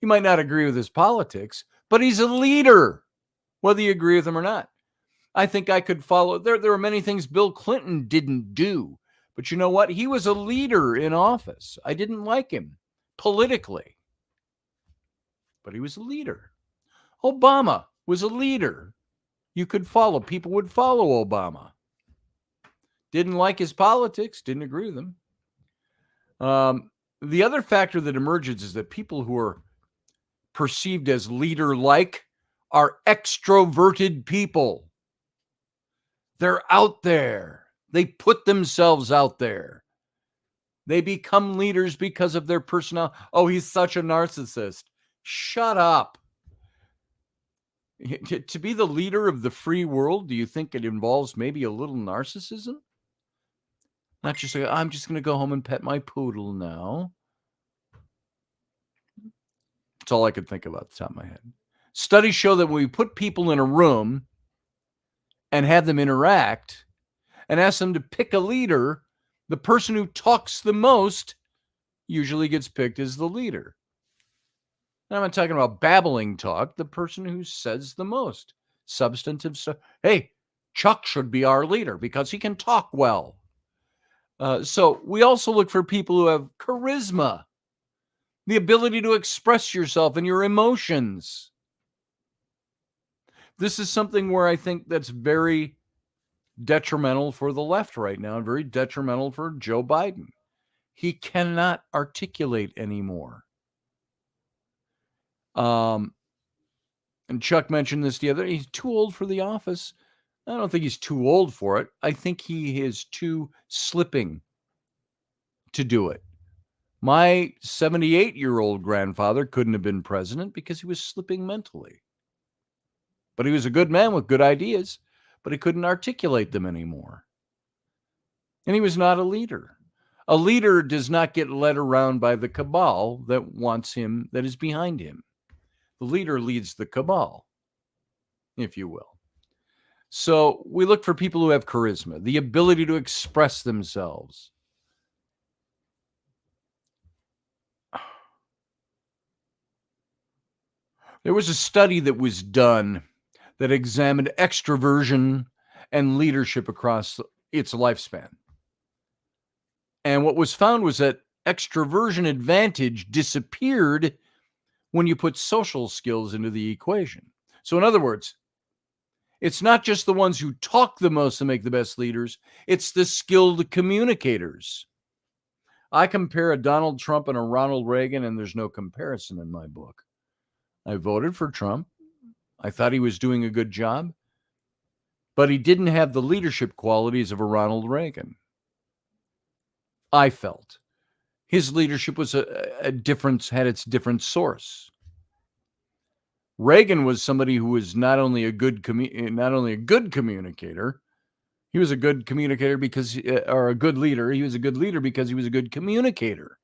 [SPEAKER 1] You might not agree with his politics, but he's a leader, whether you agree with him or not. I think I could follow. There are many things Bill Clinton didn't do, but you know what? He was a leader in office. I didn't like him politically, but he was a leader. Obama was a leader. You could follow. People would follow Obama. Didn't like his politics, didn't agree with him. The other factor that emerges is that people who are perceived as leader-like are extroverted people. They're out there. They put themselves out there. They become leaders because of their personality. Oh, he's such a narcissist. Shut up. To be the leader of the free world, do you think it involves maybe a little narcissism? Not just like, I'm just going to go home and pet my poodle now. That's all I could think about at the top of my head. Studies show that when we put people in a room and have them interact and ask them to pick a leader, the person who talks the most usually gets picked as the leader. And I'm not talking about babbling talk, the person who says the most substantive stuff. Hey, Chuck should be our leader because he can talk well. So we also look for people who have charisma, the ability to express yourself and your emotions. This is something where I think that's very detrimental for the left right now and very detrimental for Joe Biden. He cannot articulate anymore. And Chuck mentioned this the other day. He's too old for the office. I don't think he's too old for it. I think he is too slipping to do it. My 78-year-old grandfather couldn't have been president because he was slipping mentally. But he was a good man with good ideas, but he couldn't articulate them anymore. And he was not a leader. A leader does not get led around by the cabal that wants him, that is behind him. The leader leads the cabal, if you will. So we look for people who have charisma, the ability to express themselves. There was a study that was done that examined extroversion and leadership across its lifespan. And what was found was that extroversion advantage disappeared when you put social skills into the equation. So in other words, it's not just the ones who talk the most that make the best leaders, it's the skilled communicators. I compare a Donald Trump and a Ronald Reagan, and there's no comparison in my book. I voted for Trump. I thought he was doing a good job, but he didn't have the leadership qualities of a Ronald Reagan. I felt his leadership was had its different source. Reagan was somebody who was not only a good communicator, he was a good communicator or a good leader. He was a good leader because he was a good communicator.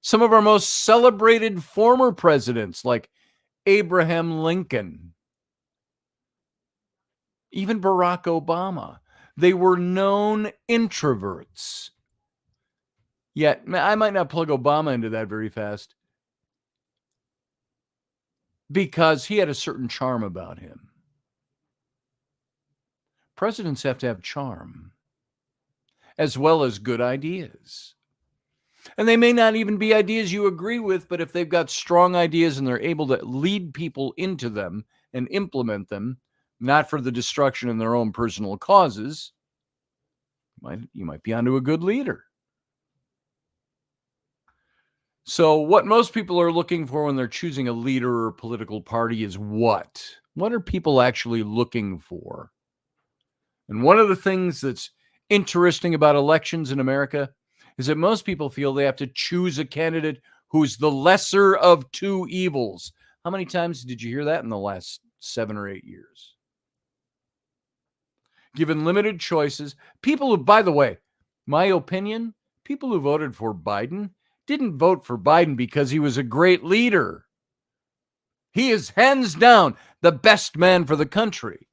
[SPEAKER 1] Some of our most celebrated former presidents, like Abraham Lincoln, even Barack Obama, they were known introverts. Yet, I might not plug Obama into that very fast because he had a certain charm about him. Presidents have to have charm as well as good ideas. And they may not even be ideas you agree with, but if they've got strong ideas and they're able to lead people into them and implement them, not for the destruction of their own personal causes, you might be onto a good leader. So what most people are looking for when they're choosing a leader or political party is what? What are people actually looking for? And one of the things that's interesting about elections in America is that most people feel they have to choose a candidate who's the lesser of two evils. How many times did you hear that in the last 7 or 8 years? Given limited choices, people who, by the way, my opinion, people who voted for Biden didn't vote for Biden because he was a great leader. He is hands down the best man for the country.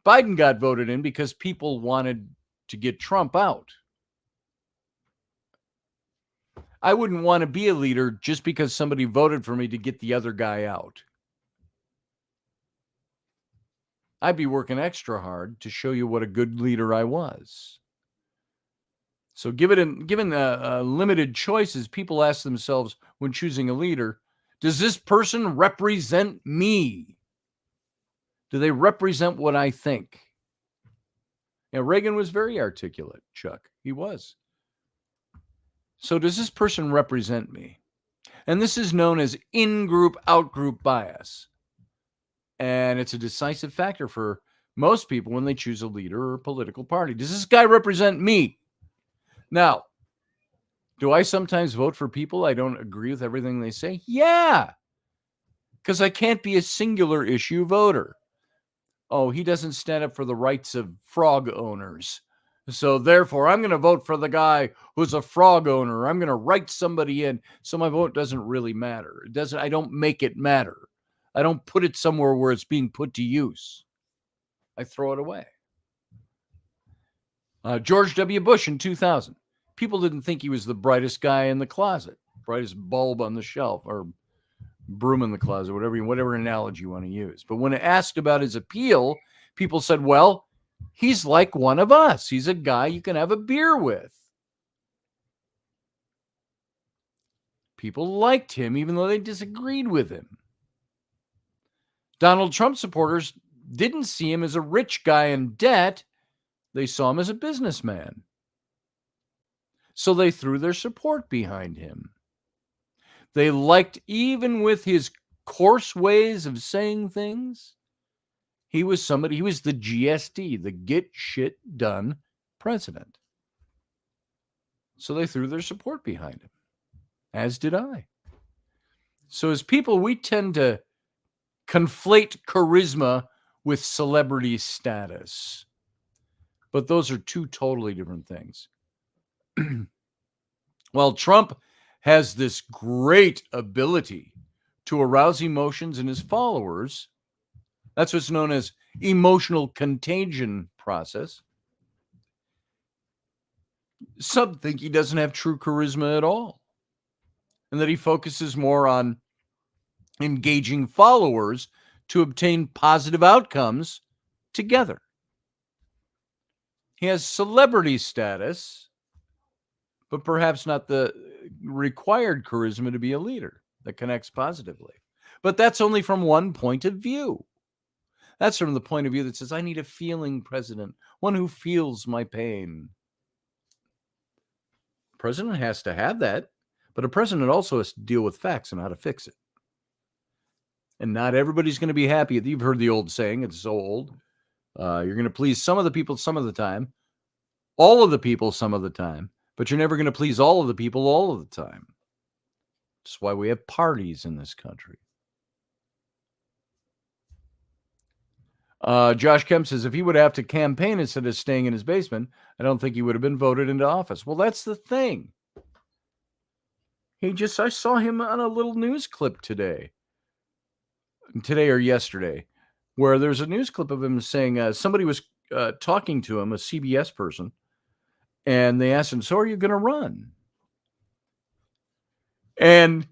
[SPEAKER 1] Biden got voted in because people wanted to get Trump out. I wouldn't want to be a leader just because somebody voted for me to get the other guy out. I'd be working extra hard to show you what a good leader I was. So given limited choices, people ask themselves when choosing a leader, does this person represent me? Do they represent what I think? Now, Reagan was very articulate, Chuck. He was. So does this person represent me? And this is known as in-group, out-group bias. And it's a decisive factor for most people when they choose a leader or political party. Does this guy represent me? Now, do I sometimes vote for people I don't agree with everything they say? Yeah, because I can't be a singular issue voter. Oh, he doesn't stand up for the rights of frog owners. So therefore, I'm going to vote for the guy who's a frog owner. I'm going to write somebody in. So my vote doesn't really matter. I don't make it matter. I don't put it somewhere where it's being put to use. I throw it away. George W. Bush in 2000. People didn't think he was the brightest guy in the closet, brightest bulb on the shelf, or broom in the closet, whatever analogy you want to use. But when asked about his appeal, people said, well, he's like one of us. He's a guy you can have a beer with. People liked him even though they disagreed with him. Donald Trump supporters didn't see him as a rich guy in debt. They saw him as a businessman. So they threw their support behind him. They liked, even with his coarse ways of saying things, he was the GSD, the get shit done president. So they threw their support behind him, as did I. So as people, we tend to conflate charisma with celebrity status. But those are two totally different things. While Trump has this great ability to arouse emotions in his followers, that's what's known as emotional contagion process. Some think he doesn't have true charisma at all, and that he focuses more on engaging followers to obtain positive outcomes together. He has celebrity status, but perhaps not the required charisma to be a leader that connects positively. But that's only from one point of view. That's from the point of view that says, I need a feeling president, one who feels my pain. The president has to have that, but a president also has to deal with facts and how to fix it. And not everybody's going to be happy. You've heard the old saying, it's so old. You're going to please some of the people some of the time, all of the people some of the time, but you're never going to please all of the people all of the time. That's why we have parties in this country. Josh Kemp says, if he would have to campaign instead of staying in his basement, I don't think he would have been voted into office. Well, that's the thing. I saw him on a little news clip today or yesterday, where there's a news clip of him saying somebody was talking to him, a CBS person, and they asked him, so are you going to run? And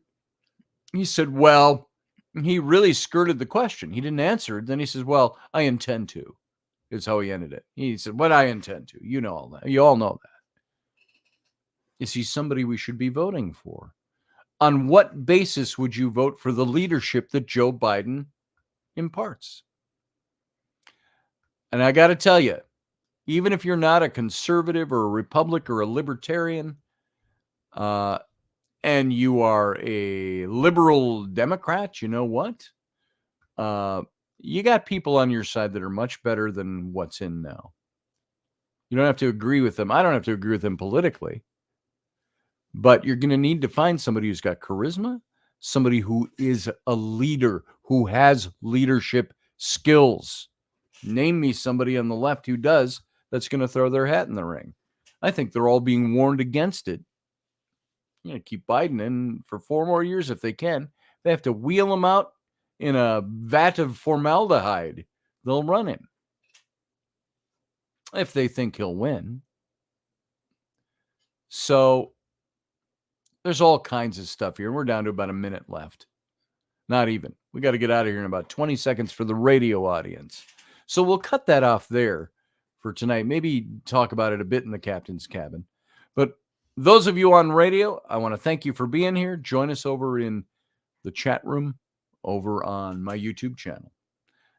[SPEAKER 1] he said, well, he really skirted the question. He didn't answer it. Then he says, well, I intend to, is how he ended it. He said, what I intend to. You know all that. You all know that. Is he somebody we should be voting for? On what basis would you vote for the leadership that Joe Biden imparts? And I got to tell you, even if you're not a conservative or a Republican or a libertarian, and you are a liberal Democrat, you know what? You got people on your side that are much better than what's in now. You don't have to agree with them. I don't have to agree with them politically. But you're going to need to find somebody who's got charisma, somebody who is a leader, who has leadership skills. Name me somebody on the left who does, that's going to throw their hat in the ring. I think they're all being warned against it. Keep Biden in for 4 more years if they can. They have to wheel him out in a vat of formaldehyde. They'll run him if they think he'll win. So there's all kinds of stuff here. We're down to about a minute left. Not even. We got to get out of here in about 20 seconds for the radio audience. So we'll cut that off there for tonight. Maybe talk about it a bit in the captain's cabin. But those of you on radio, I want to thank you for being here. Join us over in the chat room over on my YouTube channel.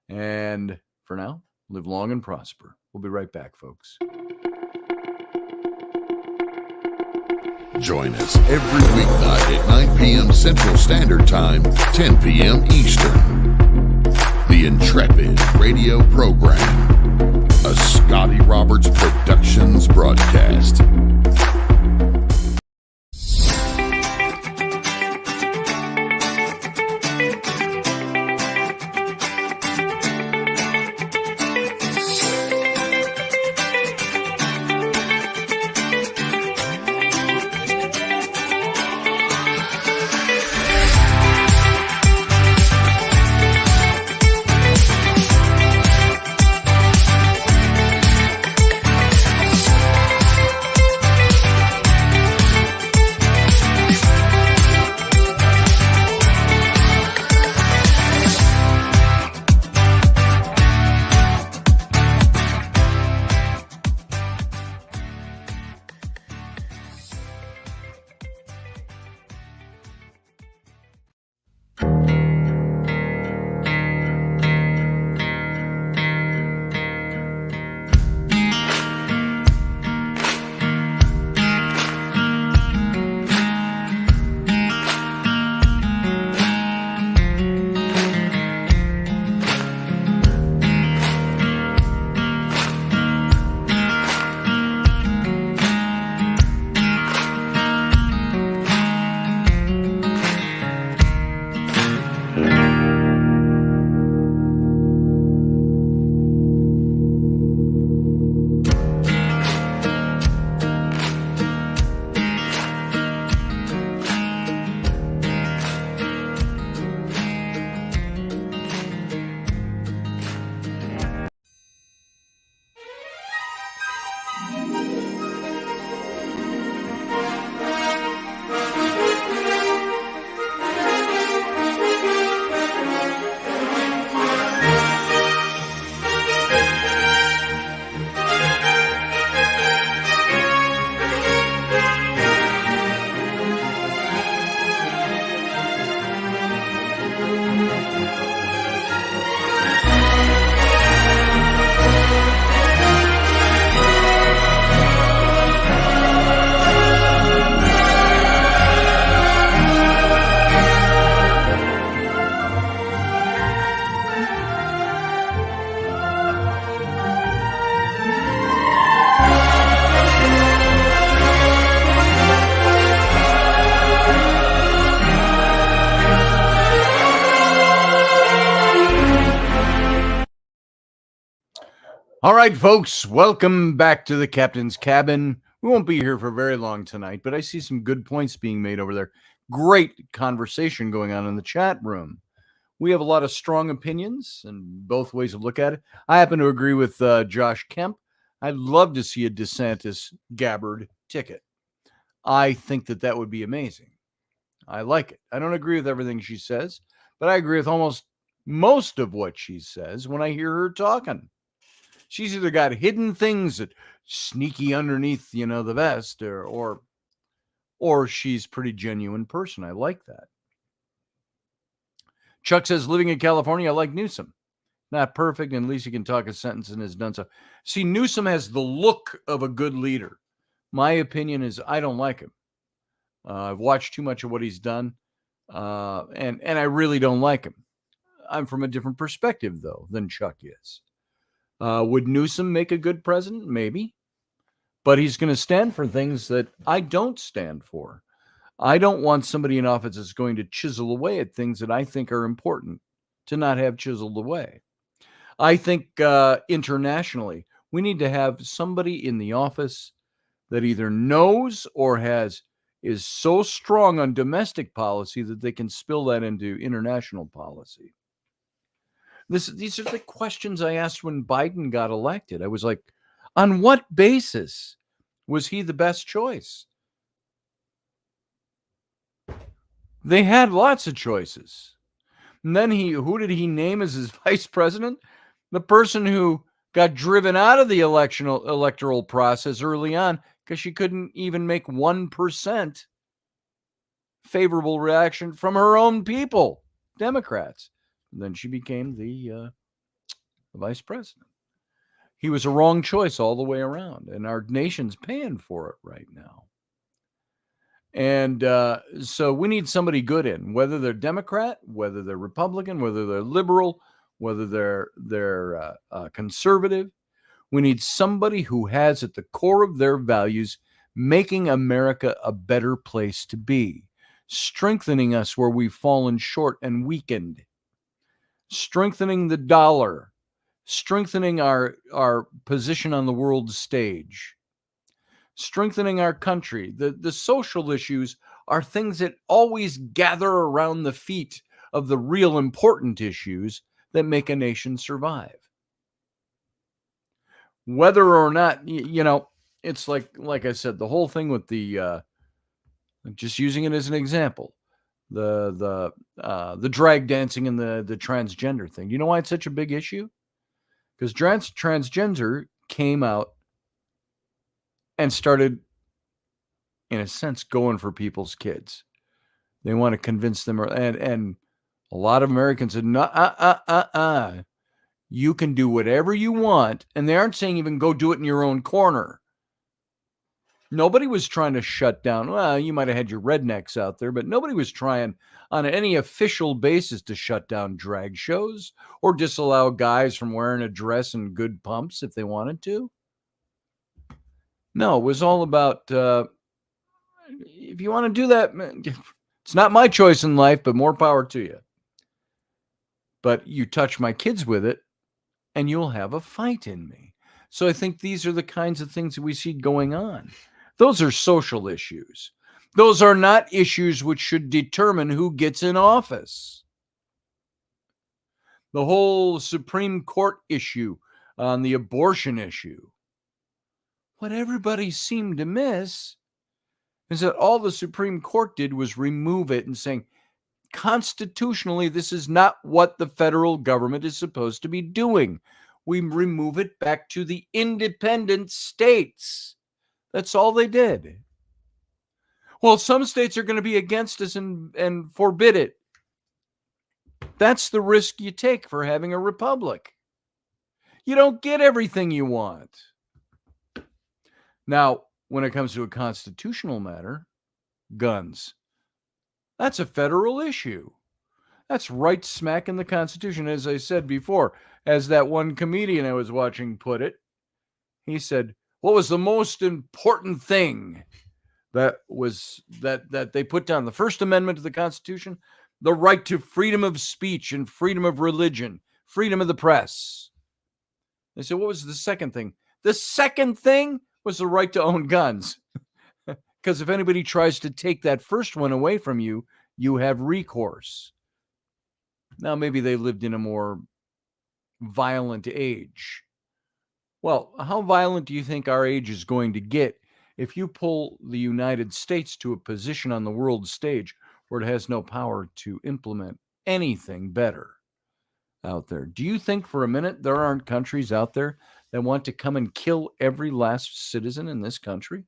[SPEAKER 1] And for now, live long and prosper. We'll be right back, folks.
[SPEAKER 2] Join us every weeknight at 9 p.m. Central Standard Time, 10 p.m. Eastern. The Intrepid radio program, a Scotty Roberts Productions broadcast.
[SPEAKER 1] All right, folks, welcome back to the Captain's Cabin. We won't be here for very long tonight, but I see some good points being made over there. Great conversation going on in the chat room. We have a lot of strong opinions and both ways to look at it. I happen to agree with Josh Kemp. I'd love to see a DeSantis Gabbard ticket. I think that would be amazing. I like it. I don't agree with everything she says, but I agree with almost most of what she says when I hear her talking. She's either got hidden things that sneaky underneath, the vest, or she's pretty genuine person. I like that. Chuck says, living in California, I like Newsom. Not perfect, and at least he can talk a sentence and has done so. See, Newsom has the look of a good leader. My opinion is I don't like him. I've watched too much of what he's done, and I really don't like him. I'm from a different perspective, though, than Chuck is. Would Newsom make a good president? Maybe. But he's going to stand for things that I don't stand for. I don't want somebody in office that's going to chisel away at things that I think are important to not have chiseled away. I think internationally, we need to have somebody in the office that either knows or is so strong on domestic policy that they can spill that into international policy. These are the questions I asked when Biden got elected. I was like, on what basis was he the best choice? They had lots of choices. And then who did he name as his vice president? The person who got driven out of the electoral process early on because she couldn't even make 1% favorable reaction from her own people, Democrats. And then she became the vice president. He was a wrong choice all the way around, and our nation's paying for it right now. And so we need somebody good in, whether they're Democrat, whether they're Republican, whether they're liberal, whether they're conservative. We need somebody who has at the core of their values making America a better place to be, strengthening us where we've fallen short and weakened, strengthening the dollar, strengthening our position on the world stage, strengthening our country. The social issues are things that always gather around the feet of the real important issues that make a nation survive. Whether or not, it's like I said, the whole thing with the, just using it as an example, the drag dancing and the transgender thing. You know why it's such a big issue? Because transgender came out and started, in a sense, going for people's kids. They want to convince them, and a lot of Americans said, no, you can do whatever you want. And they aren't saying even go do it in your own corner. Nobody was trying to shut down. Well, you might have had your rednecks out there, but nobody was trying on any official basis to shut down drag shows or disallow guys from wearing a dress and good pumps if they wanted to. No, it was all about, if you want to do that, it's not my choice in life, but more power to you. But you touch my kids with it, and you'll have a fight in me. So I think these are the kinds of things that we see going on. Those are social issues. Those are not issues which should determine who gets in office. The whole Supreme Court issue on the abortion issue. What everybody seemed to miss is that all the Supreme Court did was remove it and saying, constitutionally, this is not what the federal government is supposed to be doing. We remove it back to the independent states. That's all they did. Well, some states are going to be against us and forbid it. That's the risk you take for having a republic. You don't get everything you want. Now, when it comes to a constitutional matter, guns, that's a federal issue. That's right smack in the Constitution. As I said before, as that one comedian I was watching put it, he said, what was the most important thing that they put down? The First Amendment to the Constitution, the right to freedom of speech and freedom of religion, freedom of the press. They said, what was the second thing? The second thing was the right to own guns. Because if anybody tries to take that first one away from you, you have recourse. Now, maybe they lived in a more violent age. Well, how violent do you think our age is going to get if you pull the United States to a position on the world stage where it has no power to implement anything better out there? Do you think for a minute there aren't countries out there that want to come and kill every last citizen in this country?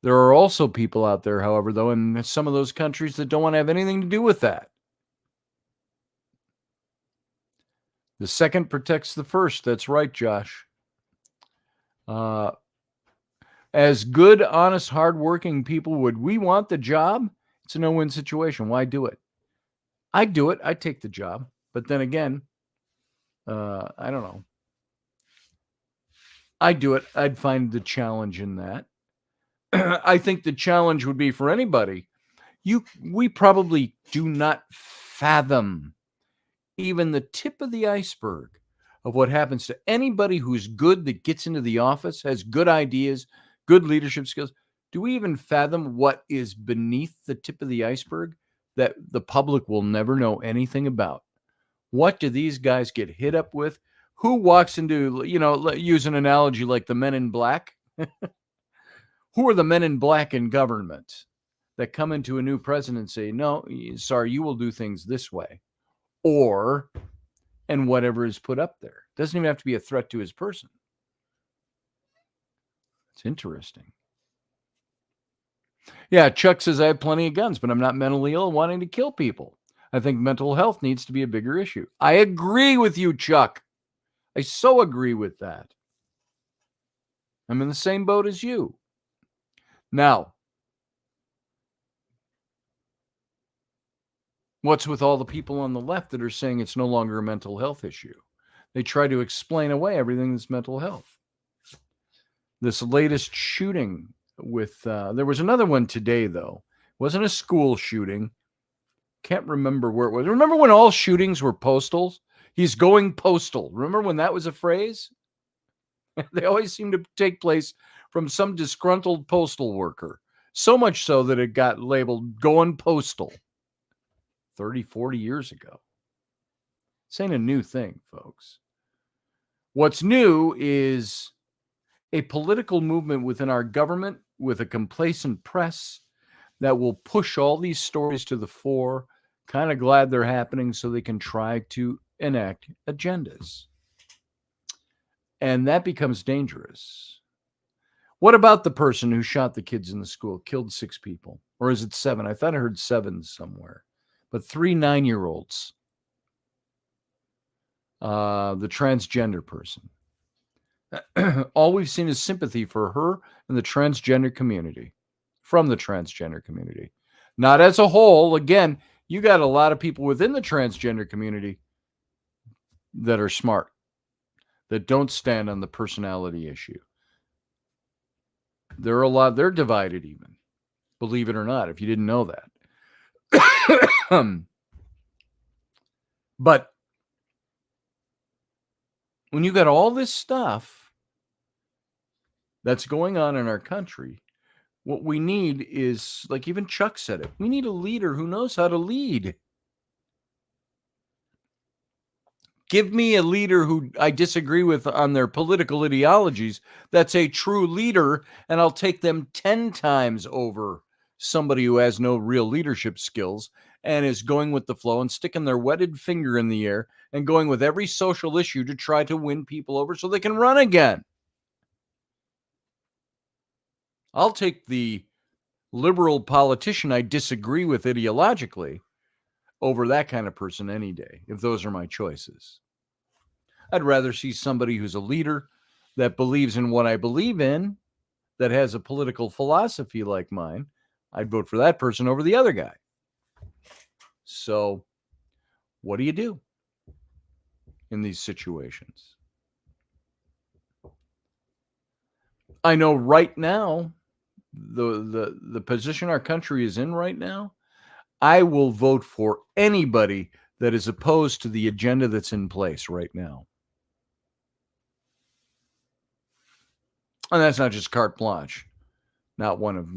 [SPEAKER 1] There are also people out there, however, though, in some of those countries that don't want to have anything to do with that. The second protects the first. That's right, Josh. As good, honest, hardworking people, would we want the job? It's a no-win situation. Why do it? I'd do it. I'd take the job. But then again, I don't know. I'd do it. I'd find the challenge in that. I think the challenge would be for anybody. We probably do not fathom even the tip of the iceberg of what happens to anybody who's good, that gets into the office, has good ideas, good leadership skills. Do we even fathom what is beneath the tip of the iceberg that the public will never know anything about? What do these guys get hit up with? Who walks into, use an analogy like the men in black? Who are the men in black in government that come into a new president and say, no, sorry, you will do things this way? And whatever is put up there. Doesn't even have to be a threat to his person. It's interesting. Yeah, Chuck says, I have plenty of guns, but I'm not mentally ill wanting to kill people. I think mental health needs to be a bigger issue. I agree with you, Chuck. I so agree with that. I'm in the same boat as you. Now, what's with all the people on the left that are saying it's no longer a mental health issue? They try to explain away everything that's mental health. This latest shooting with, there was another one today, though. It wasn't a school shooting. Can't remember where it was. Remember when all shootings were postals? He's going postal. Remember when that was a phrase? They always seem to take place from some disgruntled postal worker. So much so that it got labeled going postal 30, 40 years ago. This ain't a new thing, folks. What's new is a political movement within our government with a complacent press that will push all these stories to the fore. Kind of glad they're happening so they can try to enact agendas. And that becomes dangerous. What about the person who shot the kids in the school, killed 6 people? Or is it 7? I thought I heard 7 somewhere. But 3 9-year-olds. The transgender person. All we've seen is sympathy for her and the transgender community. From the transgender community. Not as a whole. Again, you got a lot of people within the transgender community that are smart, that don't stand on the personality issue. They're divided even, believe it or not, if you didn't know that. But when you got all this stuff that's going on in our country, what we need is, like even Chuck said it, we need a leader who knows how to lead. Give me a leader who I disagree with on their political ideologies that's a true leader, and I'll take them 10 times over somebody who has no real leadership skills and is going with the flow and sticking their wetted finger in the air and going with every social issue to try to win people over so they can run again. I'll take the liberal politician I disagree with ideologically over that kind of person any day, if those are my choices. I'd rather see somebody who's a leader that believes in what I believe in, that has a political philosophy like mine. I'd vote for that person over the other guy. So, what do you do in these situations? I know right now, the position our country is in right now, I will vote for anybody that is opposed to the agenda that's in place right now. And that's not just carte blanche, not one of,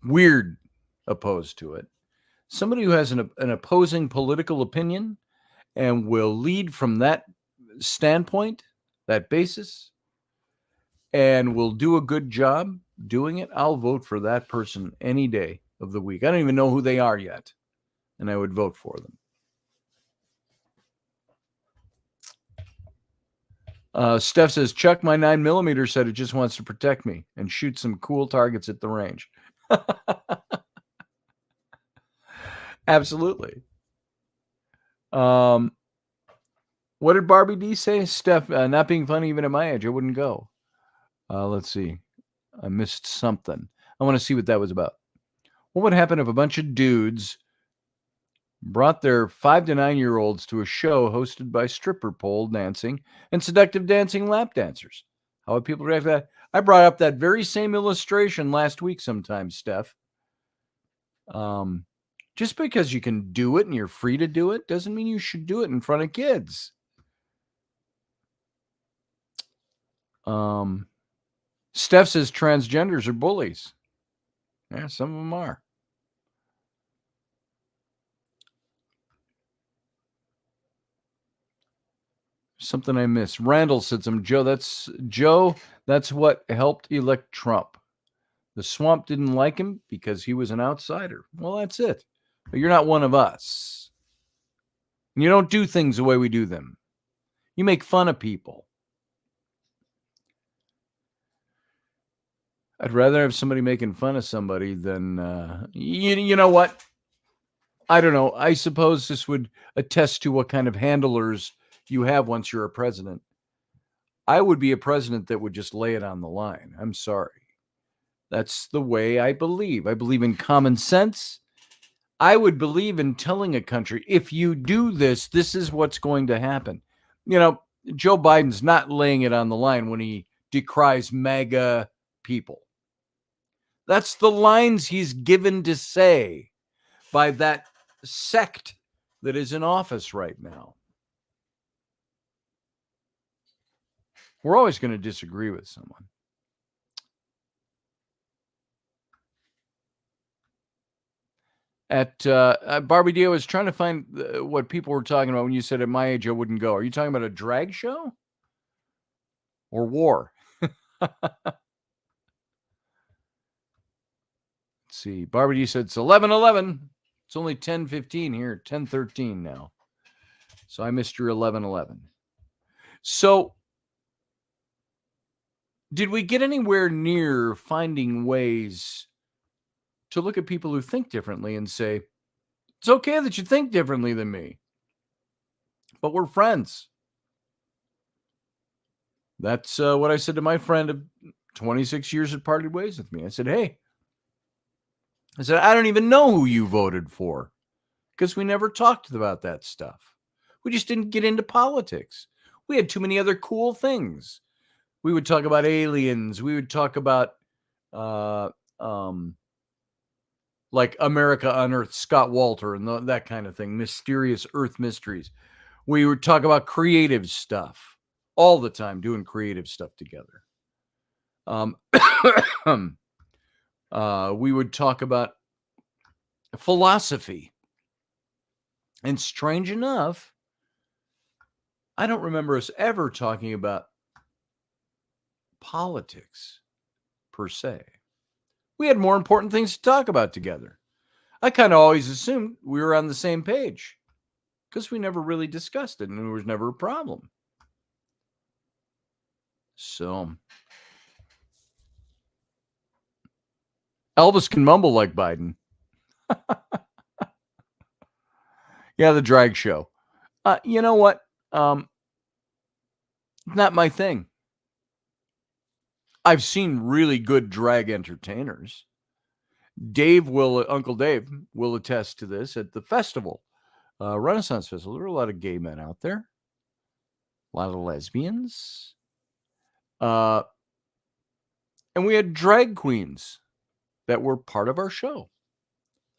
[SPEAKER 1] weird opposed to it. Somebody who has an opposing political opinion and will lead from that standpoint, that basis, and will do a good job doing it, I'll vote for that person any day of the week. I don't even know who they are yet, and I would vote for them. Steph says, Chuck, my 9mm said it just wants to protect me and shoot some cool targets at the range. Absolutely. What did Barbie D say? Steph, not being funny even at my age, I wouldn't go. Let's see. I missed something. I want to see what that was about. What would happen if a bunch of dudes brought their 5 to 9-year-olds to a show hosted by stripper pole dancing and seductive dancing lap dancers? How would people react to that? I brought up that very same illustration last week sometime, Steph. Just because you can do it and you're free to do it doesn't mean you should do it in front of kids. Steph says transgenders are bullies. Yeah, some of them are. Something I missed. Randall said some Joe. That's what helped elect Trump. The swamp didn't like him because he was an outsider. Well, that's it. But you're not one of us. And you don't do things the way we do them. You make fun of people. I'd rather have somebody making fun of somebody than, you know what? I don't know. I suppose this would attest to what kind of handlers you have once you're a president. I would be a president that would just lay it on the line. I'm sorry. That's the way I believe. I believe in common sense. I would believe in telling a country, if you do this, this is what's going to happen. Joe Biden's not laying it on the line when he decries MAGA people. That's the lines he's given to say by that sect that is in office right now. We're always going to disagree with someone. At Barbie D, I was trying to find what people were talking about when you said at my age I wouldn't go. Are you talking about a drag show or war? Let's see. Barbie D said it's 11:11. It's only 10:15 here, 10:13 now. So I missed your 11:11. So did we get anywhere near finding ways to look at people who think differently and say, it's okay that you think differently than me, but we're friends? That's what I said to my friend of 26 years that parted ways with me. I said, I don't even know who you voted for because we never talked about that stuff. We just didn't get into politics. We had too many other cool things. We would talk about aliens. We would talk about like America Unearthed, Scott Walter, and that kind of thing, mysterious Earth mysteries. We would talk about creative stuff all the time, doing creative stuff together. We would talk about philosophy. And strange enough, I don't remember us ever talking about politics per se. We had more important things to talk about together. I kind of always assumed we were on the same page because we never really discussed it and there was never a problem. So Elvis can mumble like Biden. Yeah, the drag show. You know what? Not my thing. I've seen really good drag entertainers. Uncle Dave will attest to this at the festival, Renaissance Festival. There were a lot of gay men out there, a lot of lesbians. And we had drag queens that were part of our show.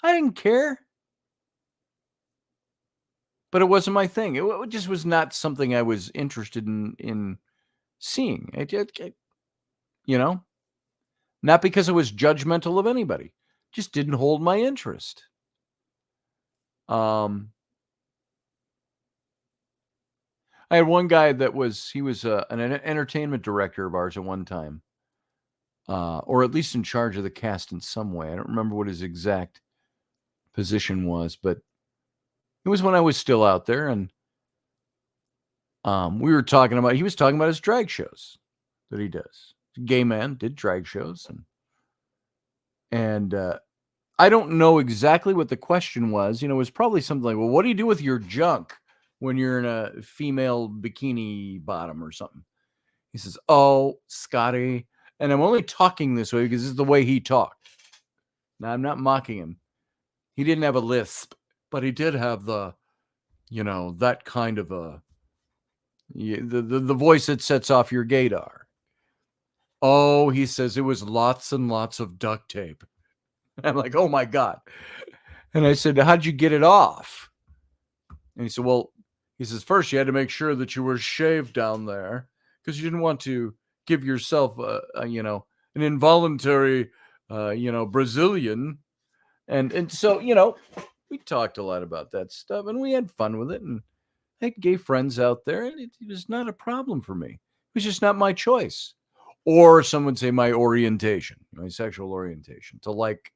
[SPEAKER 1] I didn't care. But it wasn't my thing. It just was not something I was interested in seeing. You know, not because it was judgmental of anybody, just didn't hold my interest. I had one guy that was an entertainment director of ours at one time, or at least in charge of the cast in some way. I don't remember what his exact position was, but it was when I was still out there, and he was talking about his drag shows that he does. Gay man, did drag shows, and I don't know exactly what the question was. It was probably something like, well, what do you do with your junk when you're in a female bikini bottom or something? He says, oh, Scotty. And I'm only talking this way because this is the way he talked. Now, I'm not mocking him. He didn't have a lisp, but he did have that kind of the voice that sets off your gaydar. Oh, he says it was lots and lots of duct tape. I'm like, oh my God. And I said, how'd you get it off? And he said, well, first you had to make sure that you were shaved down there because you didn't want to give yourself, an involuntary, Brazilian. And so, we talked a lot about that stuff and we had fun with it. And I had gay friends out there and it was not a problem for me. It was just not my choice. Or some would say my orientation, my sexual orientation to like.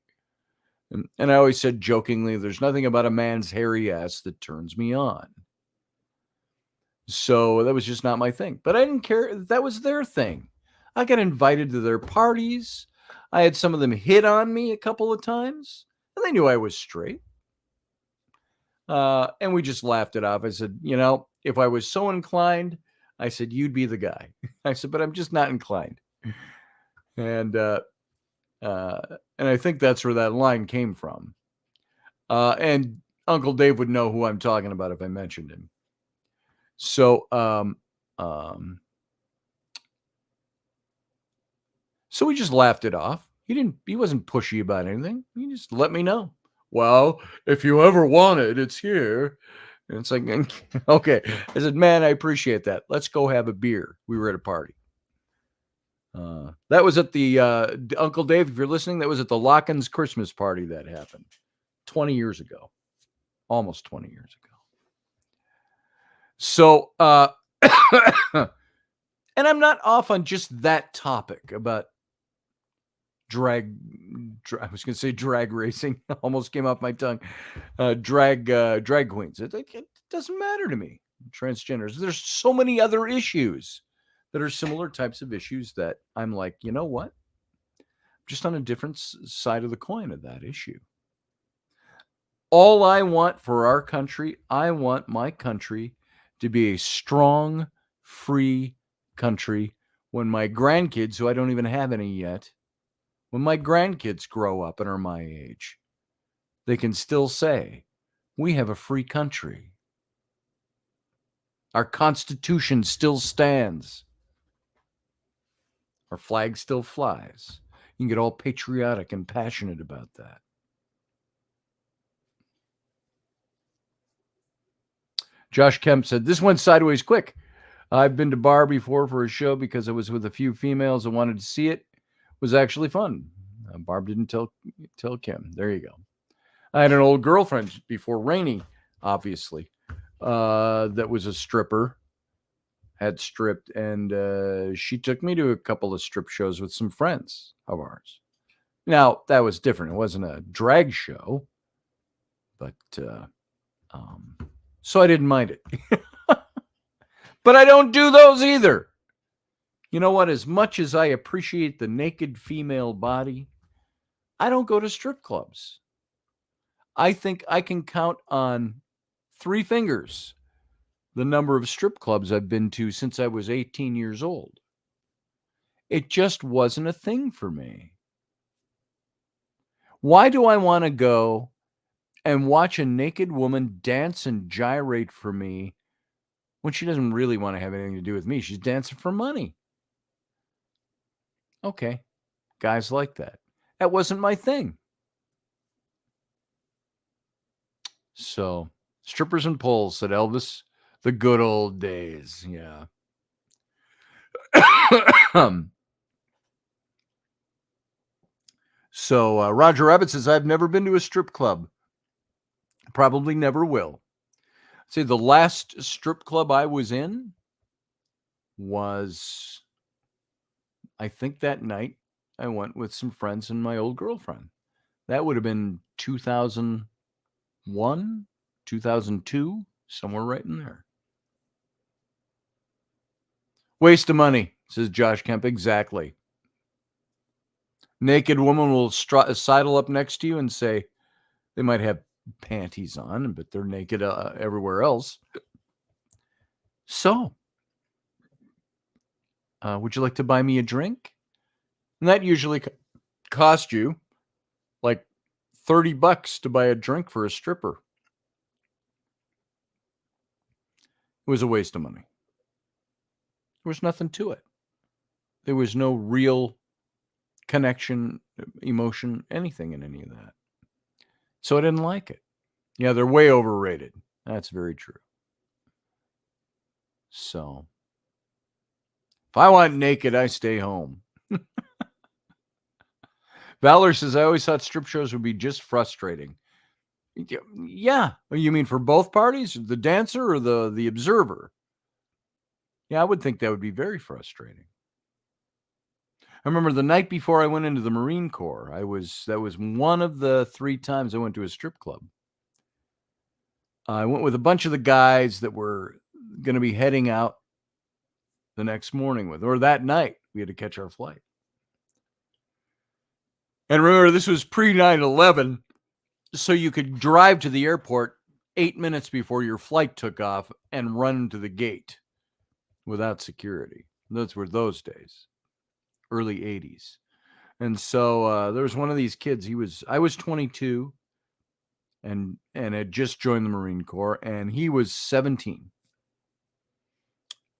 [SPEAKER 1] And I always said jokingly, there's nothing about a man's hairy ass that turns me on. So that was just not my thing. But I didn't care. That was their thing. I got invited to their parties. I had some of them hit on me a couple of times. And they knew I was straight. And we just laughed it off. I said, if I was so inclined, I said, you'd be the guy. I said, but I'm just not inclined. And I think that's where that line came from. And Uncle Dave would know who I'm talking about if I mentioned him. So, so we just laughed it off. He wasn't pushy about anything. He just let me know. Well, if you ever want it, it's here. And it's like, okay. I said, man, I appreciate that. Let's go have a beer. We were at a party. That was at the Uncle Dave, if you're listening, that was at the Lockins Christmas party that happened 20 years ago, almost 20 years ago. So, and I'm not off on just that topic about I was going to say drag racing, almost came off my tongue. Drag queens. It doesn't matter to me. Transgenders. There's so many other issues that are similar types of issues that I'm like, you know what? I'm just on a different side of the coin of that issue. All I want for our country, I want my country to be a strong, free country when my grandkids, who I don't even have any yet, when my grandkids grow up and are my age, they can still say, we have a free country. Our Constitution still stands. Our flag still flies. You can get all patriotic and passionate about that. Josh Kemp said, this went sideways quick. I've been to bar before for a show because I was with a few females and wanted to see it. It was actually fun. Barb didn't tell Kim. There you go. I had an old girlfriend before Rainey, obviously, that was a stripper, had stripped, and she took me to a couple of strip shows with some friends of ours. Now, that was different. It wasn't a drag show, but so I didn't mind it. But I don't do those either. You know what? As much as I appreciate the naked female body, I don't go to strip clubs. I think I can count on 3 fingers the number of strip clubs I've been to since I was 18 years old. It just wasn't a thing for me. Why do I want to go and watch a naked woman dance and gyrate for me when she doesn't really want to have anything to do with me? She's dancing for money. Okay, guys like that. That wasn't my thing. So Strippers and poles, said Elvis. The good old days. Yeah. So Roger Rabbit says, I've never been to a strip club. Probably never will. See, the last strip club I was in was, I think that night I went with some friends and my old girlfriend. That would have been 2001, 2002, somewhere right in there. Waste of money, says Josh Kemp. Exactly. Naked woman will sidle up next to you and say, they might have panties on, but they're naked everywhere else. So, would you like to buy me a drink? And that usually cost you like $30 to buy a drink for a stripper. It was a waste of money. There was nothing to it. There was no real connection, emotion, anything in any of that. So I didn't like it. Yeah, they're way overrated. That's very true. So, if I want naked, I stay home. Valor says, I always thought strip shows would be just frustrating. Yeah. You mean for both parties, the dancer or the observer? Yeah, I would think that would be very frustrating. I remember the night before I went into the Marine Corps, that was one of the 3 times I went to a strip club. I went with a bunch of the guys that were going to be heading out the next morning with, or that night. We had to catch our flight. And remember, this was pre 9/11, so you could drive to the airport 8 minutes before your flight took off and run to the gate without security. Those were those days, early 80s. And so there was one of these kids. I was 22 and had just joined the Marine Corps, and he was 17.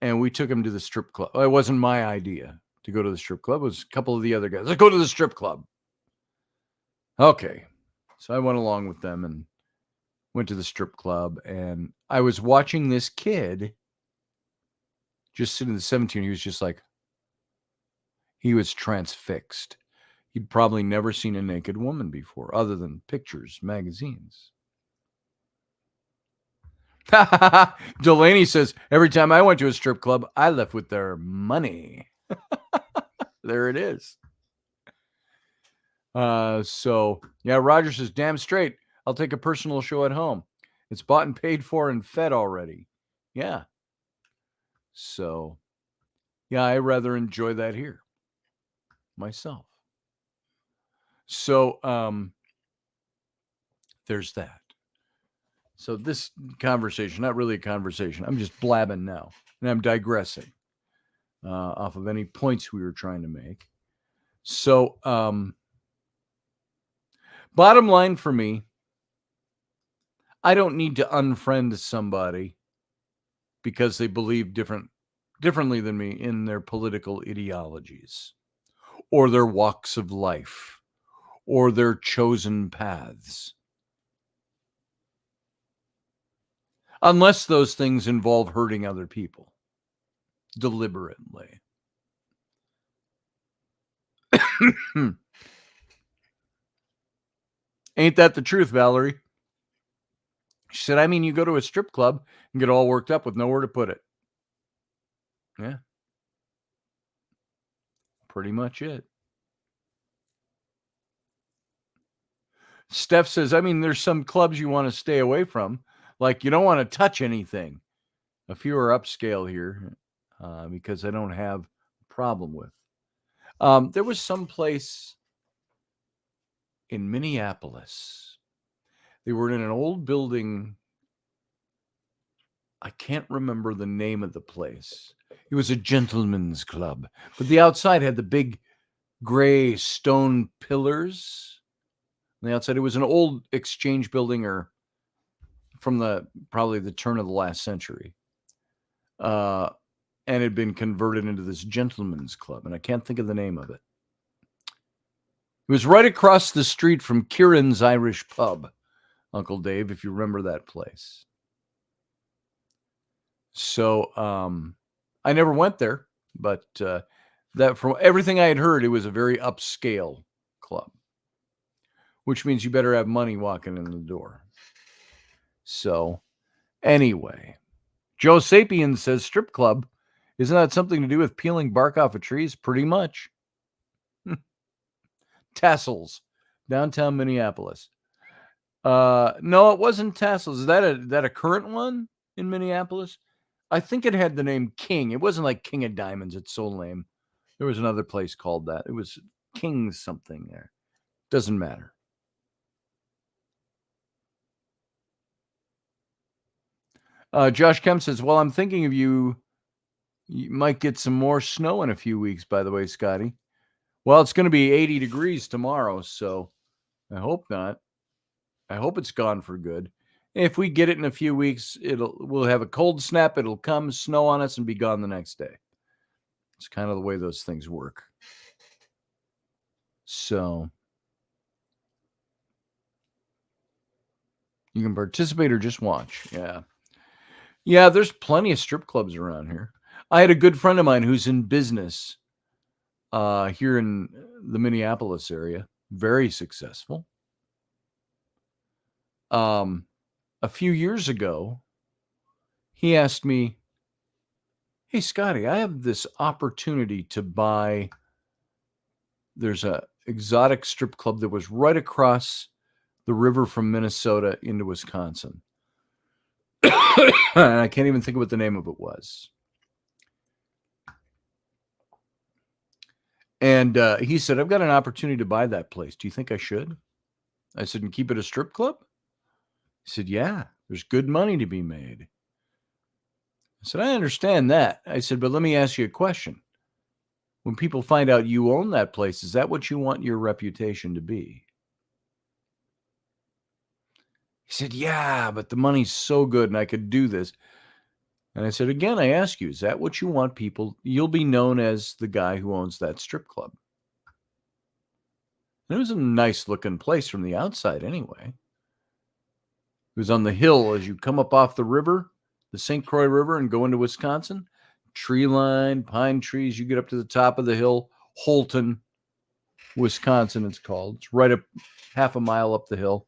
[SPEAKER 1] And we took him to the strip club. It wasn't my idea to go to the strip club. It was a couple of the other guys. Let's go to the strip club. Okay. So I went along with them and went to the strip club. And I was watching this kid just sitting at 17. He was just like, he was transfixed. He'd probably never seen a naked woman before, other than pictures, magazines. Delaney says, every time I went to a strip club, I left with their money. There it is. So, yeah, Roger says, damn straight, I'll take a personal show at home. It's bought and paid for and fed already. Yeah. So, yeah, I rather enjoy that here myself. So, there's that. So this conversation, not really a conversation. I'm just blabbing now, and I'm digressing off of any points we were trying to make. So, bottom line for me, I don't need to unfriend somebody because they believe differently than me in their political ideologies or their walks of life or their chosen paths. Unless those things involve hurting other people deliberately. Ain't that the truth, Valerie? She said, I mean, you go to a strip club and get all worked up with nowhere to put it. Yeah. Pretty much it. Steph says, I mean, there's some clubs you want to stay away from. Like, you don't want to touch anything. A few are upscale here because I don't have a problem with. There was some place in Minneapolis. They were in an old building. I can't remember the name of the place. It was a gentleman's club, but the outside had the big gray stone pillars. On the outside, it was an old exchange building or from probably the turn of the last century. And had been converted into this gentleman's club, and I can't think of the name of it. It was right across the street from Kieran's Irish Pub, Uncle Dave, if you remember that place. So I never went there, but that from everything I had heard, it was a very upscale club, which means you better have money walking in the door. So anyway, Joe Sapien says strip club. Isn't that something to do with peeling bark off of trees? Pretty much. Tassels, downtown Minneapolis. No, it wasn't Tassels. Is that a current one in Minneapolis? I think it had the name King. It wasn't like King of Diamonds. It's so lame. There was another place called that. It was King something there. Doesn't matter. Josh Kemp says, well, I'm thinking of you. You might get some more snow in a few weeks, by the way, Scotty. Well, it's going to be 80 degrees tomorrow, so I hope not. I hope it's gone for good. If we get it in a few weeks, we'll have a cold snap. It'll come, snow on us, and be gone the next day. It's kind of the way those things work. So you can participate or just watch. Yeah. Yeah, there's plenty of strip clubs around here. I had a good friend of mine who's in business here in the Minneapolis area. Very successful. A few years ago, he asked me, hey, Scotty, I have this opportunity to buy. There's a exotic strip club that was right across the river from Minnesota into Wisconsin. And I can't even think of what the name of it was. And he said, I've got an opportunity to buy that place. Do you think I should? I said, and keep it a strip club? He said, yeah, there's good money to be made. I said, I understand that. I said, but let me ask you a question. When people find out you own that place, is that what you want your reputation to be? He said, yeah, but the money's so good and I could do this. And I said, again, I ask you, is that what you want people? You'll be known as the guy who owns that strip club. And it was a nice looking place from the outside anyway. It was on the hill as you come up off the river, the St. Croix River, and go into Wisconsin. Tree line, pine trees. You get up to the top of the hill, Holton, Wisconsin, it's called. It's right up half a mile up the hill.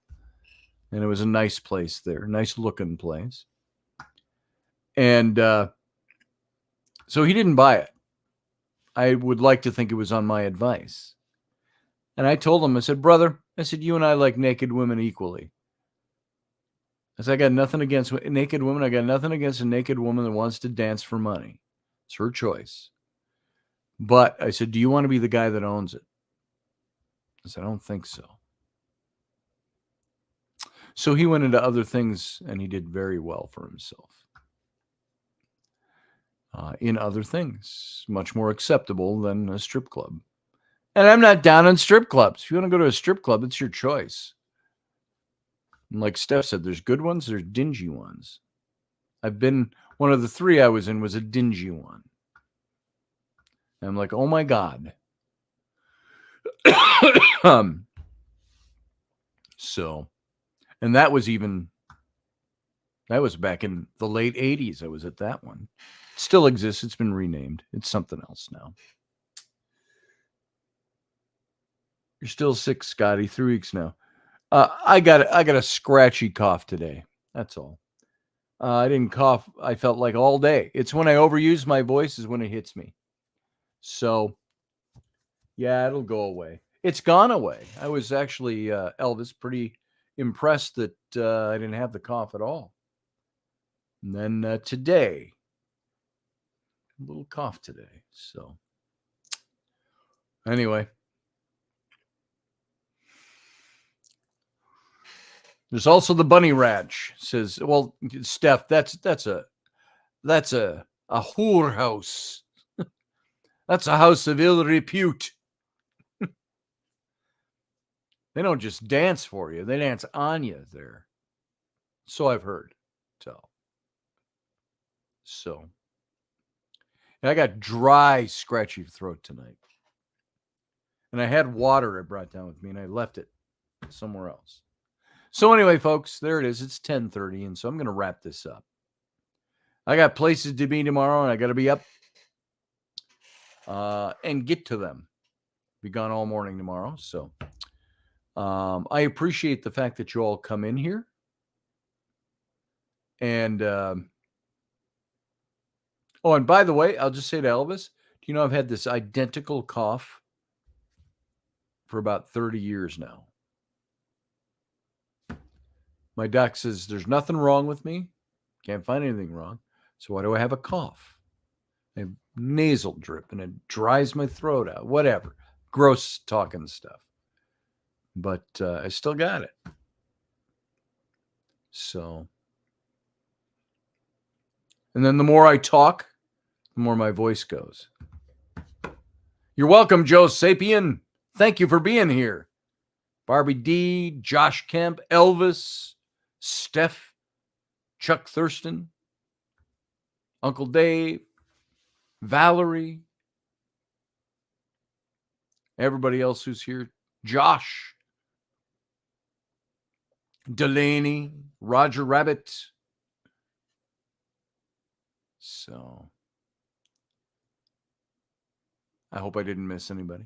[SPEAKER 1] And it was a nice place there, nice looking place. And so he didn't buy it. I would like to think it was on my advice. And I told him, I said, brother, I said, you and I like naked women equally. I said, I got nothing against naked women. I got nothing against a naked woman that wants to dance for money. It's her choice. But I said, do you want to be the guy that owns it? I said, I don't think so. So he went into other things and he did very well for himself. In other things, much more acceptable than a strip club. And I'm not down on strip clubs. If you want to go to a strip club, it's your choice. And like Steph said, there's good ones, there's dingy ones. One of the three I was in was a dingy one. And I'm like, oh my God. So, and that was back in the late 80s. I was at that one. It still exists. It's been renamed. It's something else now. You're still sick, Scotty. 3 weeks now. I got a scratchy cough today. That's all. I didn't cough. I felt like all day. It's when I overuse my voice is when it hits me. So, yeah, it'll go away. It's gone away. I was actually, Elvis, pretty impressed that I didn't have the cough at all. And then today, a little cough today. So, anyway. There's also the Bunny Ranch. Says, well, Steph, that's a whorehouse. That's a house of ill repute. They don't just dance for you; they dance on you there. So I've heard tell. So, and I got dry, scratchy throat tonight, and I had water I brought down with me, and I left it somewhere else. So anyway, folks, there it is. It's 10:30, and so I'm going to wrap this up. I got places to be tomorrow, and I got to be up and get to them. Be gone all morning tomorrow. So I appreciate the fact that you all come in here. And, and by the way, I'll just say to Elvis, do you know I've had this identical cough for about 30 years now. My doc says there's nothing wrong with me. Can't find anything wrong. So why do I have a cough? I have nasal drip and it dries my throat out. Whatever. Gross talking stuff. But I still got it. So. And then the more I talk, the more my voice goes. You're welcome, Joe Sapien. Thank you for being here. Barbie D, Josh Kemp, Elvis, Steph, Chuck Thurston, Uncle Dave, Valerie, everybody else who's here, Josh, Delaney, Roger Rabbit. So I hope I didn't miss anybody.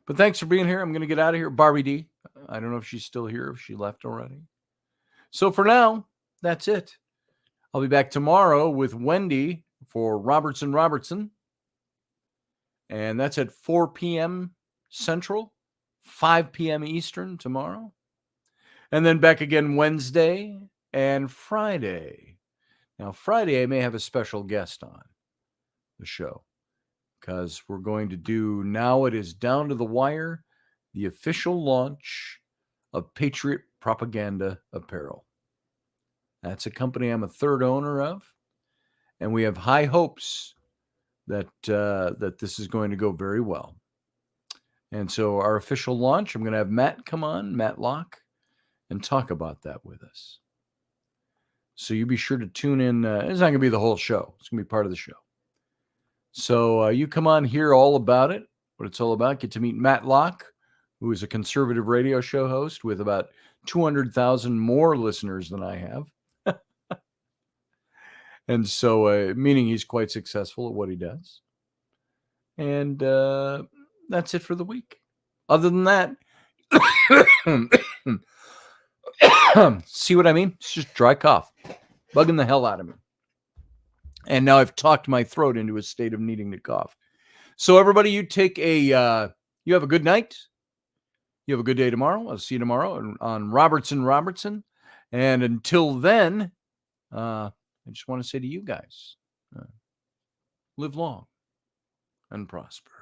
[SPEAKER 1] But thanks for being here. I'm going to get out of here. Barbie D, I don't know if she's still here, if she left already. So for now, that's it. I'll be back tomorrow with Wendy for Robertson. And that's at 4 p.m. Central, 5 p.m. Eastern tomorrow. And then back again Wednesday and Friday. Now, Friday, I may have a special guest on the show because we're going to do Now It Is Down to the Wire, the official launch of Patriot Propaganda Apparel. That's a company I'm a third owner of, and we have high hopes that this is going to go very well. And so our official launch, I'm going to have Matt come on, Matt Locke, and talk about that with us. So you be sure to tune in. It's not going to be the whole show. It's going to be part of the show. So you come on, hear all about it, what it's all about. Get to meet Matt Locke, who is a conservative radio show host with about 200,000 more listeners than I have. And so, meaning he's quite successful at what he does. And that's it for the week. Other than that, see what I mean? It's just dry cough, bugging the hell out of me. And now I've talked my throat into a state of needing to cough. So everybody, you have a good night. You have a good day tomorrow. I'll see you tomorrow on Robertson. And until then, I just want to say to you guys, live long and prosper.